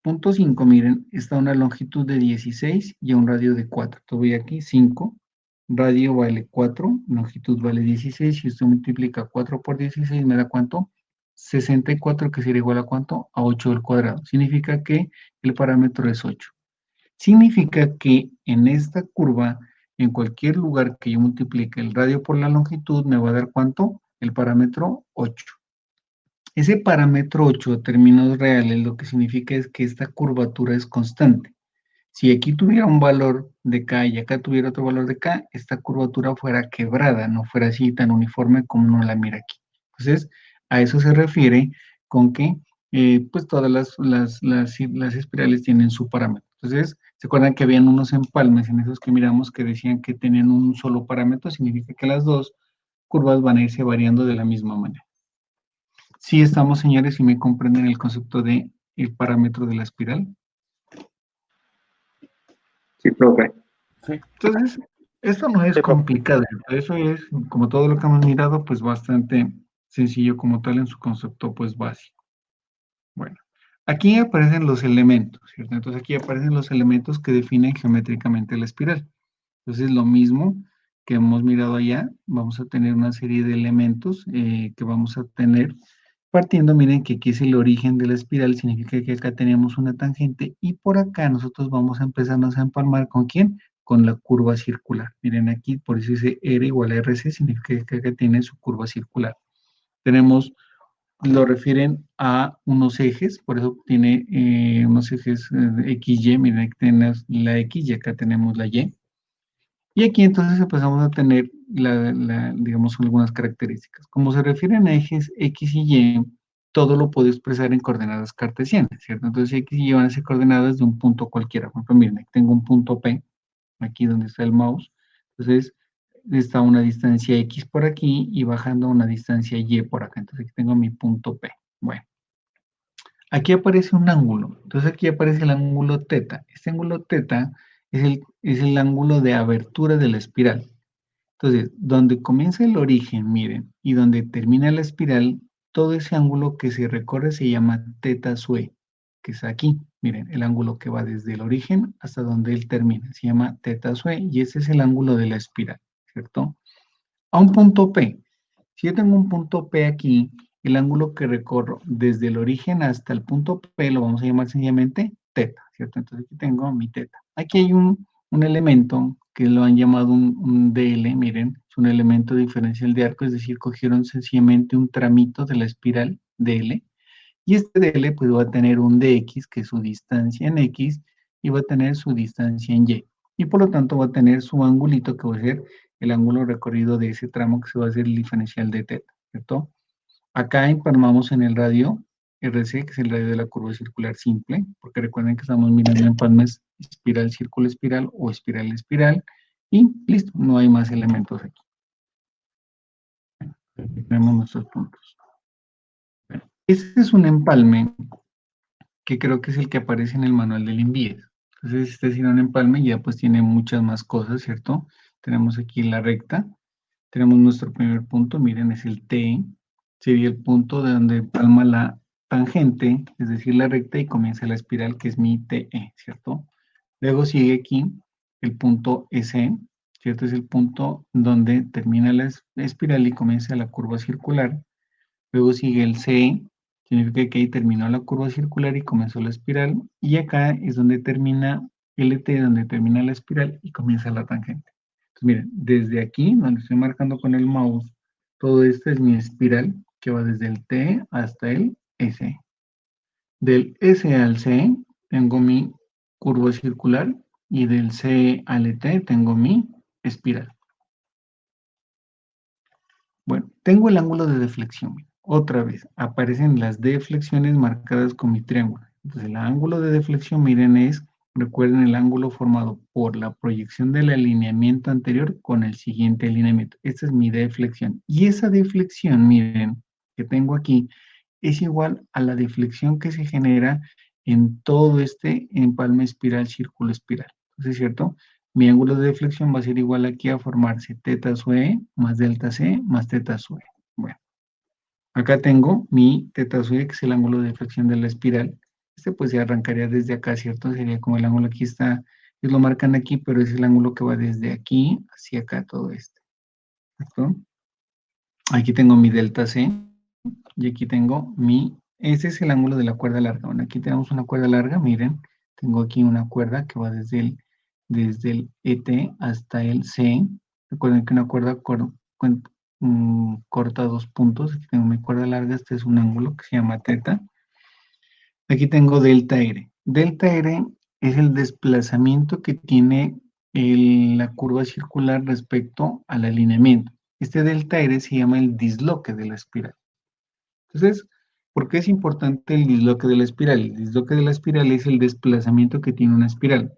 Punto 5, miren, está a una longitud de 16 y a un radio de 4. Entonces voy aquí, 5, radio vale 4, longitud vale 16. Si usted multiplica 4 por 16, ¿me da cuánto? 64, que sería igual a ¿cuánto? A 8 al cuadrado. Significa que el parámetro es 8. Significa que en esta curva, en cualquier lugar que yo multiplique el radio por la longitud, me va a dar ¿cuánto? El parámetro 8. Ese parámetro 8 a términos reales lo que significa es que esta curvatura es constante. Si aquí tuviera un valor de K y acá tuviera otro valor de K, esta curvatura fuera quebrada, no fuera así tan uniforme como uno la mira aquí. Entonces, a eso se refiere con que pues todas las espirales tienen su parámetro. Entonces, ¿se acuerdan que habían unos empalmes en esos que miramos que decían que tenían un solo parámetro? Significa que las dos curvas van a irse variando de la misma manera. Sí estamos, señores, y me comprenden el concepto de el parámetro de la espiral. Sí, profe. Entonces, esto no es complicado, eso es, como todo lo que hemos mirado, pues bastante sencillo como tal en su concepto, pues básico. Bueno, aquí aparecen los elementos, ¿cierto? Entonces aquí aparecen los elementos que definen geométricamente la espiral. Entonces, lo mismo que hemos mirado allá, vamos a tener una serie de elementos que vamos a tener partiendo, miren que aquí es el origen de la espiral, significa que acá tenemos una tangente y por acá nosotros vamos a empezarnos a empalmar ¿con quién? Con la curva circular. Miren aquí, por eso dice R igual a RC, significa que acá tiene su curva circular. Tenemos, lo refieren a unos ejes, por eso tiene unos ejes XY, miren aquí tenemos la X y acá tenemos la Y. Y aquí entonces empezamos a tener, digamos, algunas características. Como se refieren a ejes X y Y, todo lo puedo expresar en coordenadas cartesianas, ¿cierto? Entonces X y Y van a ser coordenadas de un punto cualquiera. Por ejemplo, miren, aquí tengo un punto P, aquí donde está el mouse. Entonces está una distancia X por aquí y bajando una distancia Y por acá. Entonces aquí tengo mi punto P. Bueno. Aquí aparece un ángulo, entonces aquí aparece el ángulo teta. Este ángulo teta es el ángulo de abertura de la espiral. Entonces, donde comienza el origen, miren, y donde termina la espiral, todo ese ángulo que se recorre se llama teta sue, que es aquí. Miren, el ángulo que va desde el origen hasta donde él termina, se llama teta sue, y ese es el ángulo de la espiral, ¿cierto? A un punto P. Si yo tengo un punto P aquí, el ángulo que recorro desde el origen hasta el punto P lo vamos a llamar sencillamente teta, ¿cierto? Entonces aquí tengo mi teta. Aquí hay un elemento que lo han llamado un DL, miren, es un elemento diferencial de arco, es decir, cogieron sencillamente un tramito de la espiral DL, y este DL pues va a tener un DX, que es su distancia en X, y va a tener su distancia en Y. Y por lo tanto va a tener su angulito, que va a ser el ángulo recorrido de ese tramo, que se va a hacer el diferencial de teta, ¿cierto? Acá empalmamos en el radio RC, que es el radio de la curva circular simple, porque recuerden que estamos mirando empalmes espiral, círculo, espiral o espiral, espiral, y listo, no hay más elementos aquí. Tenemos nuestros puntos. Este es un empalme que creo que es el que aparece en el manual del INVIES. Entonces, este es un empalme, ya pues tiene muchas más cosas, ¿cierto? Tenemos aquí la recta, tenemos nuestro primer punto, miren, es el T, sería el punto de donde empalma la tangente, es decir, la recta, y comienza la espiral, que es mi TE, ¿cierto? Luego sigue aquí el punto S, ¿cierto? Es el punto donde termina la espiral y comienza la curva circular. Luego sigue el C, significa que ahí terminó la curva circular y comenzó la espiral. Y acá es donde termina LT, donde termina la espiral y comienza la tangente. Entonces, miren, desde aquí, donde estoy marcando con el mouse, todo esto es mi espiral que va desde el T hasta el S. Del S al C tengo mi curva circular y del C al T tengo mi espiral. Bueno, tengo el ángulo de deflexión. Otra vez, aparecen las deflexiones marcadas con mi triángulo. Entonces, el ángulo de deflexión, miren, recuerden el ángulo formado por la proyección del alineamiento anterior con el siguiente alineamiento. Esta es mi deflexión. Y esa deflexión, miren, que tengo aquí, es igual a la deflexión que se genera en todo este empalme espiral, círculo espiral. Entonces, ¿cierto? Mi ángulo de deflexión va a ser igual aquí a formarse teta SUE más delta C más teta SUE. Bueno, acá tengo mi teta SUE, que es el ángulo de deflexión de la espiral. Este pues ya arrancaría desde acá, ¿cierto? Sería como el ángulo aquí está, ellos lo marcan aquí, pero es el ángulo que va desde aquí hacia acá, todo esto. ¿Cierto? Aquí tengo mi delta C y aquí tengo ese es el ángulo de la cuerda larga. Bueno, aquí tenemos una cuerda larga, miren, tengo aquí una cuerda que va desde el ET hasta el C. Recuerden que una cuerda corta dos puntos. Aquí tengo mi cuerda larga, este es un ángulo que se llama teta. Aquí tengo delta R. Delta R es el desplazamiento que tiene la curva circular respecto al alineamiento. Este delta R se llama el disloque de la espiral. Entonces, ¿por qué es importante el disloque de la espiral? El disloque de la espiral es el desplazamiento que tiene una espiral.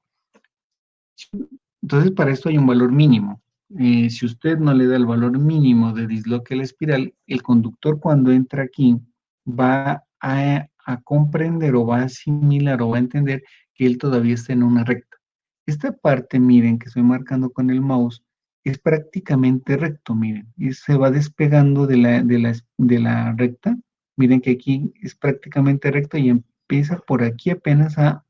Entonces, para esto hay un valor mínimo. Si usted no le da el valor mínimo de disloque a la espiral, el conductor cuando entra aquí va a comprender o va a asimilar o va a entender que él todavía está en una recta. Esta parte, miren, que estoy marcando con el mouse, es prácticamente recto, miren, y se va despegando de la recta. Miren que aquí es prácticamente recto y empieza por aquí apenas a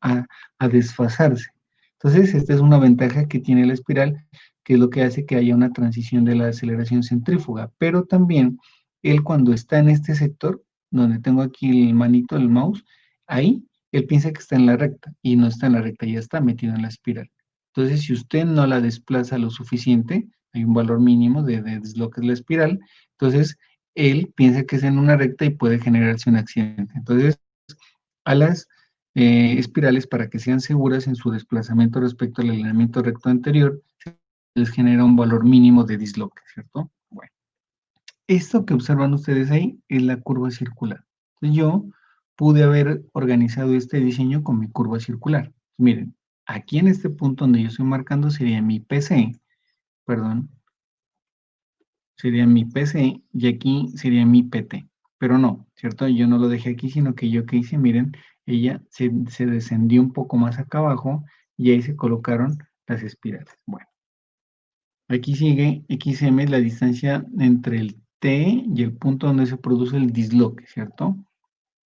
desfasarse. Entonces, esta es una ventaja que tiene la espiral, que es lo que hace que haya una transición de la aceleración centrífuga. Pero también, él cuando está en este sector, donde tengo aquí el manito del mouse, ahí, él piensa que está en la recta, y no está en la recta, ya está metido en la espiral. Entonces, si usted no la desplaza lo suficiente, hay un valor mínimo de desloque de la espiral, entonces, él piensa que es en una recta y puede generarse un accidente. Entonces, a las espirales, para que sean seguras en su desplazamiento respecto al alineamiento recto anterior, les genera un valor mínimo de disloque, ¿cierto? Bueno, esto que observan ustedes ahí es la curva circular. Entonces, yo pude haber organizado este diseño con mi curva circular. Miren, aquí en este punto donde yo estoy marcando sería mi PC, perdón, sería mi PC y aquí sería mi PT. Pero no, ¿cierto? Yo no lo dejé aquí, sino que yo que hice, miren, ella se descendió un poco más acá abajo y ahí se colocaron las espirales. Bueno, aquí sigue XM, la distancia entre el T y el punto donde se produce el disloque, ¿cierto?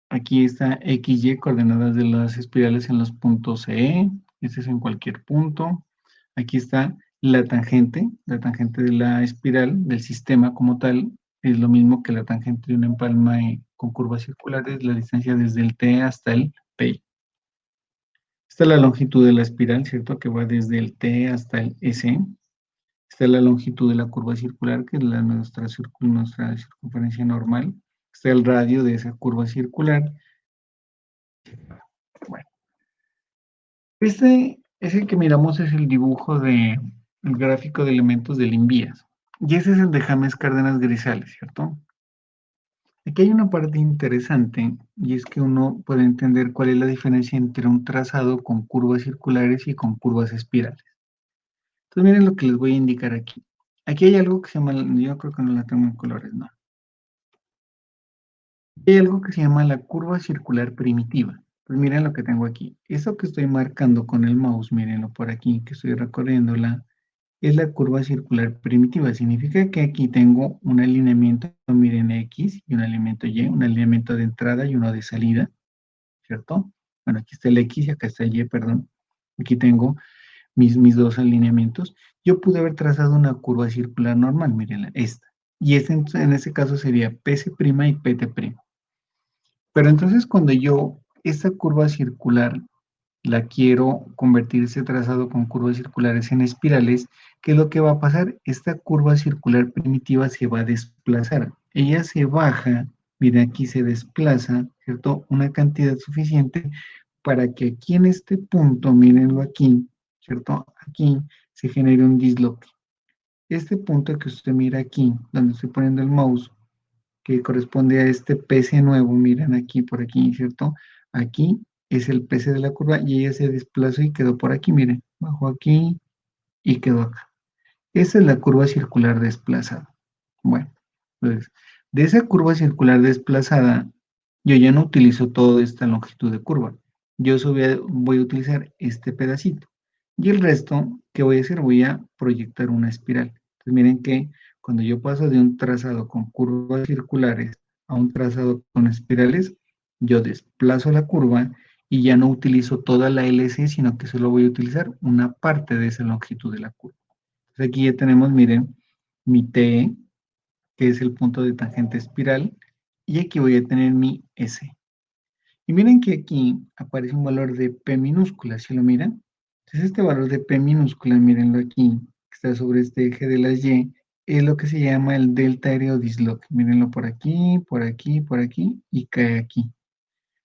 Aquí está XY, coordenadas de las espirales en los puntos CE, este es en cualquier punto. Aquí está la tangente de la espiral del sistema como tal, es lo mismo que la tangente de una empalme con curvas circulares, la distancia desde el T hasta el P. Esta es la longitud de la espiral, ¿cierto? Que va desde el T hasta el S. Esta es la longitud de la curva circular, que es nuestra circunferencia normal. Está el radio de esa curva circular. Bueno, ese que miramos es el dibujo el gráfico de elementos del INVIAS. Y ese es el de James Cárdenas Grisales, ¿cierto? Aquí hay una parte interesante y es que uno puede entender cuál es la diferencia entre un trazado con curvas circulares y con curvas espirales. Entonces miren lo que les voy a indicar aquí. Aquí hay algo que se llama, yo creo que no la tengo en colores, no. Hay algo que se llama la curva circular primitiva. Pues miren lo que tengo aquí. Eso que estoy marcando con el mouse, mírenlo por aquí, que estoy recorriéndola, es la curva circular primitiva. Significa que aquí tengo un alineamiento, miren, X y un alineamiento Y, un alineamiento de entrada y uno de salida, ¿cierto? Bueno, aquí está el X y acá está el Y, perdón. Aquí tengo mis dos alineamientos, yo pude haber trazado una curva circular normal, miren, esta. Y este, en ese caso sería PC' y PT'. Pero entonces cuando yo esta curva circular la quiero convertir ese trazado con curvas circulares en espirales, ¿qué es lo que va a pasar? Esta curva circular primitiva se va a desplazar. Ella se baja, miren aquí se desplaza, ¿cierto? Una cantidad suficiente para que aquí en este punto, mírenlo aquí, ¿cierto? Aquí se genere un disloque. Este punto que usted mira aquí, donde estoy poniendo el mouse, que corresponde a este PC nuevo, miren aquí, por aquí, ¿cierto? Aquí es el PC de la curva y ella se desplazó y quedó por aquí, miren, bajó aquí y quedó acá. Esa es la curva circular desplazada. Bueno, entonces, de esa curva circular desplazada, yo ya no utilizo toda esta longitud de curva. Yo voy a utilizar este pedacito. Y el resto, ¿qué voy a hacer? Voy a proyectar una espiral. Entonces, miren que cuando yo paso de un trazado con curvas circulares a un trazado con espirales, yo desplazo la curva y ya no utilizo toda la LC, sino que solo voy a utilizar una parte de esa longitud de la curva. Entonces aquí ya tenemos, miren, mi TE, que es el punto de tangente espiral, y aquí voy a tener mi S. Y miren que aquí aparece un valor de P minúscula, ¿sí lo miran? Entonces este valor de P minúscula, mírenlo aquí, que está sobre este eje de las Y, es lo que se llama el delta aéreo disloque. Mírenlo por aquí, por aquí, por aquí, y cae aquí.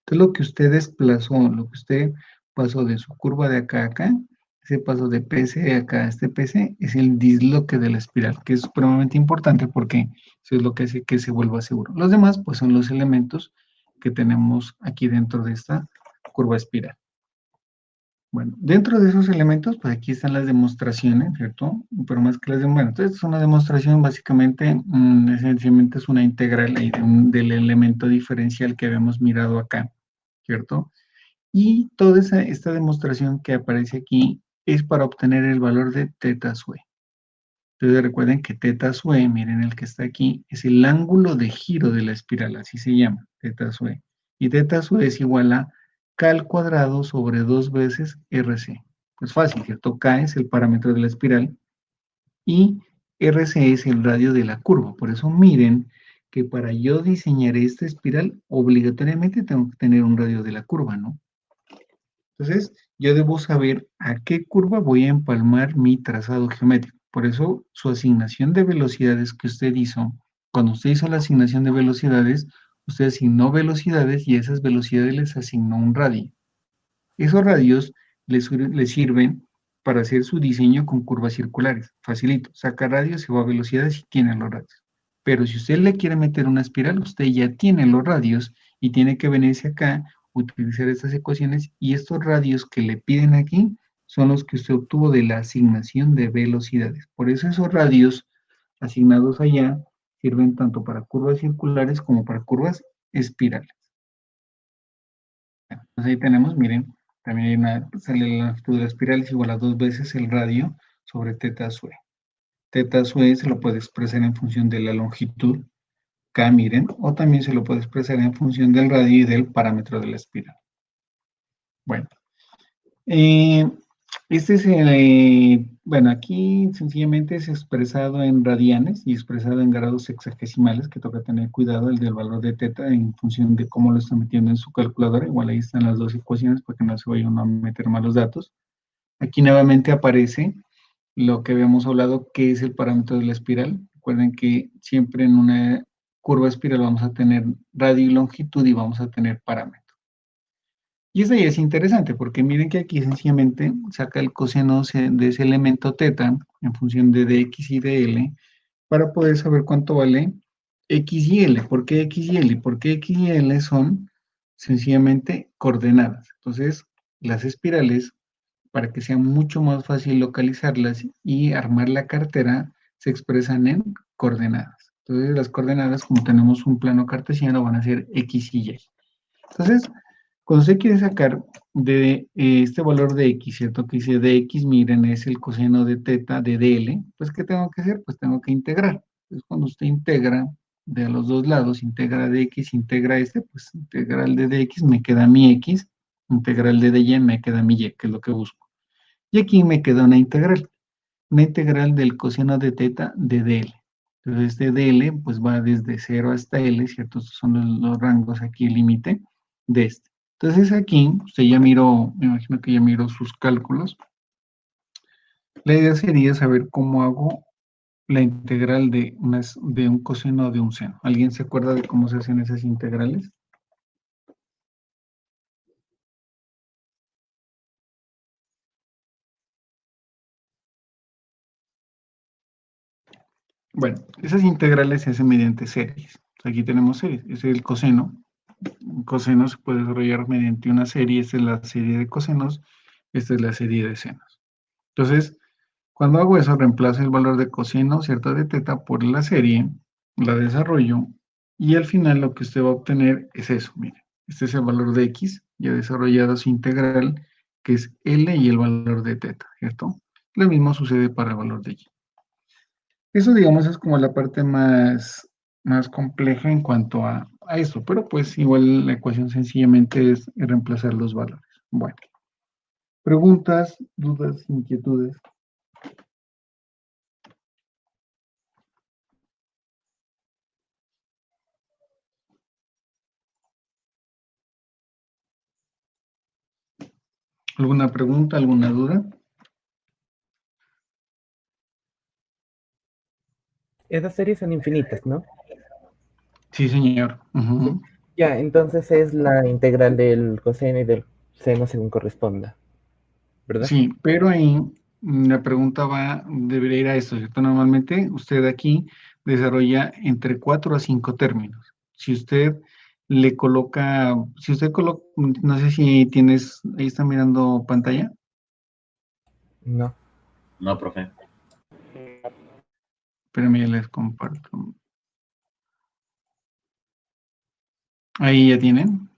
Entonces lo que usted desplazó, lo que usted pasó de su curva de acá a acá, ese paso de PC acá a este PC, es el disloque de la espiral, que es supremamente importante porque eso es lo que hace que se vuelva seguro. Los demás, pues, son los elementos que tenemos aquí dentro de esta curva espiral. Bueno, dentro de esos elementos, pues aquí están las demostraciones, ¿cierto? Pero más que las demostraciones, bueno, entonces es una demostración, básicamente, esencialmente es una integral ahí del elemento diferencial que habíamos mirado acá, ¿cierto? Y toda esta demostración que aparece aquí es para obtener el valor de teta sue. Entonces recuerden que teta sue, miren el que está aquí, es el ángulo de giro de la espiral, así se llama, teta sue. Y teta sue es igual a K al cuadrado sobre 2 veces RC. Pues fácil, ¿cierto? K es el parámetro de la espiral y RC es el radio de la curva. Por eso miren que para yo diseñar esta espiral, obligatoriamente tengo que tener un radio de la curva, ¿no? Entonces, yo debo saber a qué curva voy a empalmar mi trazado geométrico. Por eso, su asignación de velocidades que usted hizo, cuando usted hizo la asignación de velocidades, usted asignó velocidades y a esas velocidades les asignó un radio. Esos radios les sirven para hacer su diseño con curvas circulares. Facilito, saca radios, se va a velocidades y tiene los radios. Pero si usted le quiere meter una espiral, usted ya tiene los radios y tiene que venirse acá, utilizar estas ecuaciones y estos radios que le piden aquí son los que usted obtuvo de la asignación de velocidades. Por eso esos radios asignados allá sirven tanto para curvas circulares como para curvas espirales. Entonces ahí tenemos, miren, también hay sale la longitud de la espiral es igual a 2 veces el radio sobre teta sue. Teta sue se lo puede expresar en función de la longitud, K, miren, o también se lo puede expresar en función del radio y del parámetro de la espiral. Bueno, este es bueno, aquí sencillamente es expresado en radianes y expresado en grados sexagesimales, que toca tener cuidado el del valor de teta en función de cómo lo está metiendo en su calculadora. Igual ahí están las dos ecuaciones para que no se vayan a meter malos datos. Aquí nuevamente aparece lo que habíamos hablado, que es el parámetro de la espiral. Recuerden que siempre en una curva espiral vamos a tener radio y longitud y vamos a tener parámetro. Y eso ya es interesante porque miren que aquí sencillamente saca el coseno de ese elemento teta en función de dx y dl para poder saber cuánto vale x y l. ¿Por qué x y l? Porque x y l son sencillamente coordenadas. Entonces, las espirales, para que sea mucho más fácil localizarlas y armar la cartera, se expresan en coordenadas. Entonces, las coordenadas, como tenemos un plano cartesiano, van a ser x y y. Entonces, cuando usted quiere sacar de este valor de x, ¿cierto? Que dice dx, miren, es el coseno de teta de dl, pues ¿qué tengo que hacer? Pues tengo que integrar. Entonces, cuando usted integra de los dos lados, integra dx, integra pues integral de dx, me queda mi x, integral de dy, me queda mi y, que es lo que busco. Y aquí me queda una integral del coseno de teta de dl. Entonces, de dl, pues va desde 0 hasta l, ¿cierto? Estos son los rangos aquí, el límite de este. Entonces, aquí, usted ya miró, me imagino que ya miró sus cálculos. La idea sería saber cómo hago la integral de un coseno de un seno. ¿Alguien se acuerda de cómo se hacen esas integrales? Bueno, esas integrales se hacen mediante series. Aquí tenemos series. Ese es el coseno. Un coseno se puede desarrollar mediante una serie. Esta es la serie de cosenos. Esta es la serie de senos. Entonces, cuando hago eso, reemplazo el valor de coseno, ¿cierto? De teta por la serie, la desarrollo, y al final lo que usted va a obtener es eso, mire. Este es el valor de x, ya desarrollado su integral, que es L y el valor de teta, ¿cierto? Lo mismo sucede para el valor de y. Eso, digamos, es como la parte más compleja en cuanto a esto, pero pues igual la ecuación sencillamente es reemplazar los valores. Bueno, preguntas, dudas, inquietudes. ¿Alguna pregunta, alguna duda? Esas series son infinitas, ¿no? Sí, señor. Ujú. Sí. Ya, entonces es la integral del coseno y del seno según corresponda, ¿verdad? Sí, pero ahí la pregunta debería ir a esto, ¿cierto? Normalmente usted aquí desarrolla entre 4 a 5 términos. Si usted le coloca, si usted coloca, no sé si tienes, ahí está mirando pantalla. No. No, profe. Espérame, les comparto. Ahí ya tienen.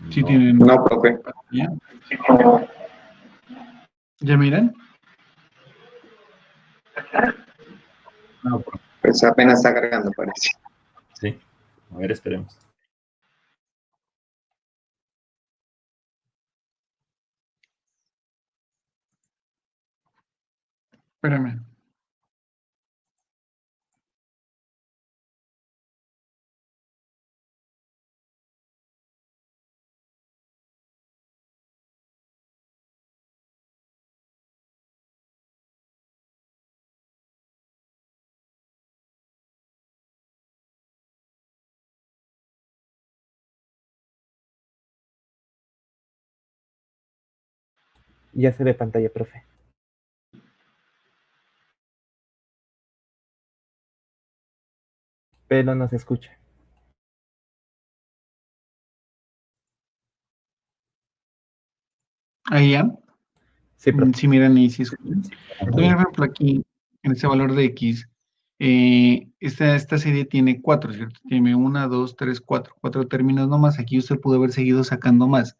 Sí No. tienen. No, profe. ¿Ya? ¿Ya miran? No, profe. Pues apenas está cargando, parece. Sí. A ver, esperemos. Espérame. Ya se ve pantalla, profe. Pero no se escucha. Ahí ya. Sí, profe. Si miran y si escuchan. Sí, Entonces, por ejemplo, aquí, en ese valor de X, esta serie tiene 4, ¿cierto? Tiene 1, 2, 3, 4, 4 términos nomás. Aquí usted pudo haber seguido sacando más.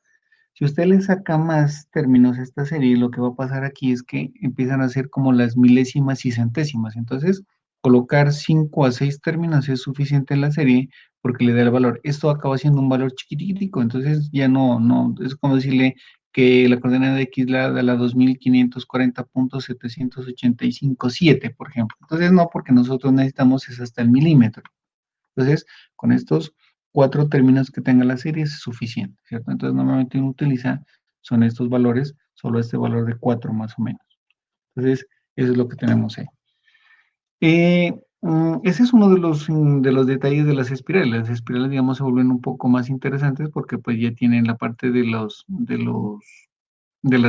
Si usted le saca más términos a esta serie, lo que va a pasar aquí es que empiezan a ser como las milésimas y centésimas. Entonces, colocar 5 a 6 términos es suficiente en la serie porque le da el valor. Esto acaba siendo un valor chiquitico, entonces ya no, es como decirle que la coordenada de X la da la 2540.785.7, por ejemplo. Entonces, no, porque nosotros necesitamos es hasta el milímetro. Entonces, con estos 4 términos que tenga la serie es suficiente, ¿cierto? Entonces, normalmente uno utiliza, son estos valores, solo este valor de 4 más o menos. Entonces, eso es lo que tenemos ahí. Ese es uno de los detalles de las espirales. Las espirales, digamos, se vuelven un poco más interesantes porque pues ya tienen la parte de las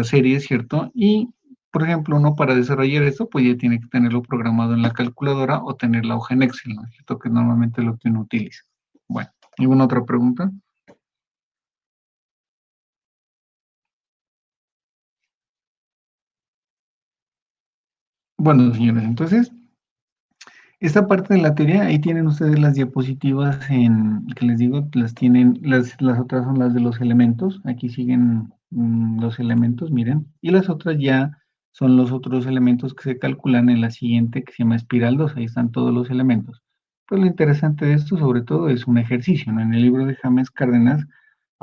series, ¿cierto? Y, por ejemplo, uno para desarrollar esto, pues ya tiene que tenerlo programado en la calculadora o tener la hoja en Excel, ¿no es cierto? Que normalmente es lo que uno utiliza. Bueno, ¿alguna otra pregunta? Bueno, señores, entonces, esta parte de la teoría, ahí tienen ustedes las diapositivas que les digo, las tienen, las otras son las de los elementos, aquí siguen los elementos, miren, y las otras ya son los otros elementos que se calculan en la siguiente que se llama espiral 2, ahí están todos los elementos. Pues lo interesante de esto, sobre todo, es un ejercicio, ¿no? En el libro de James Cárdenas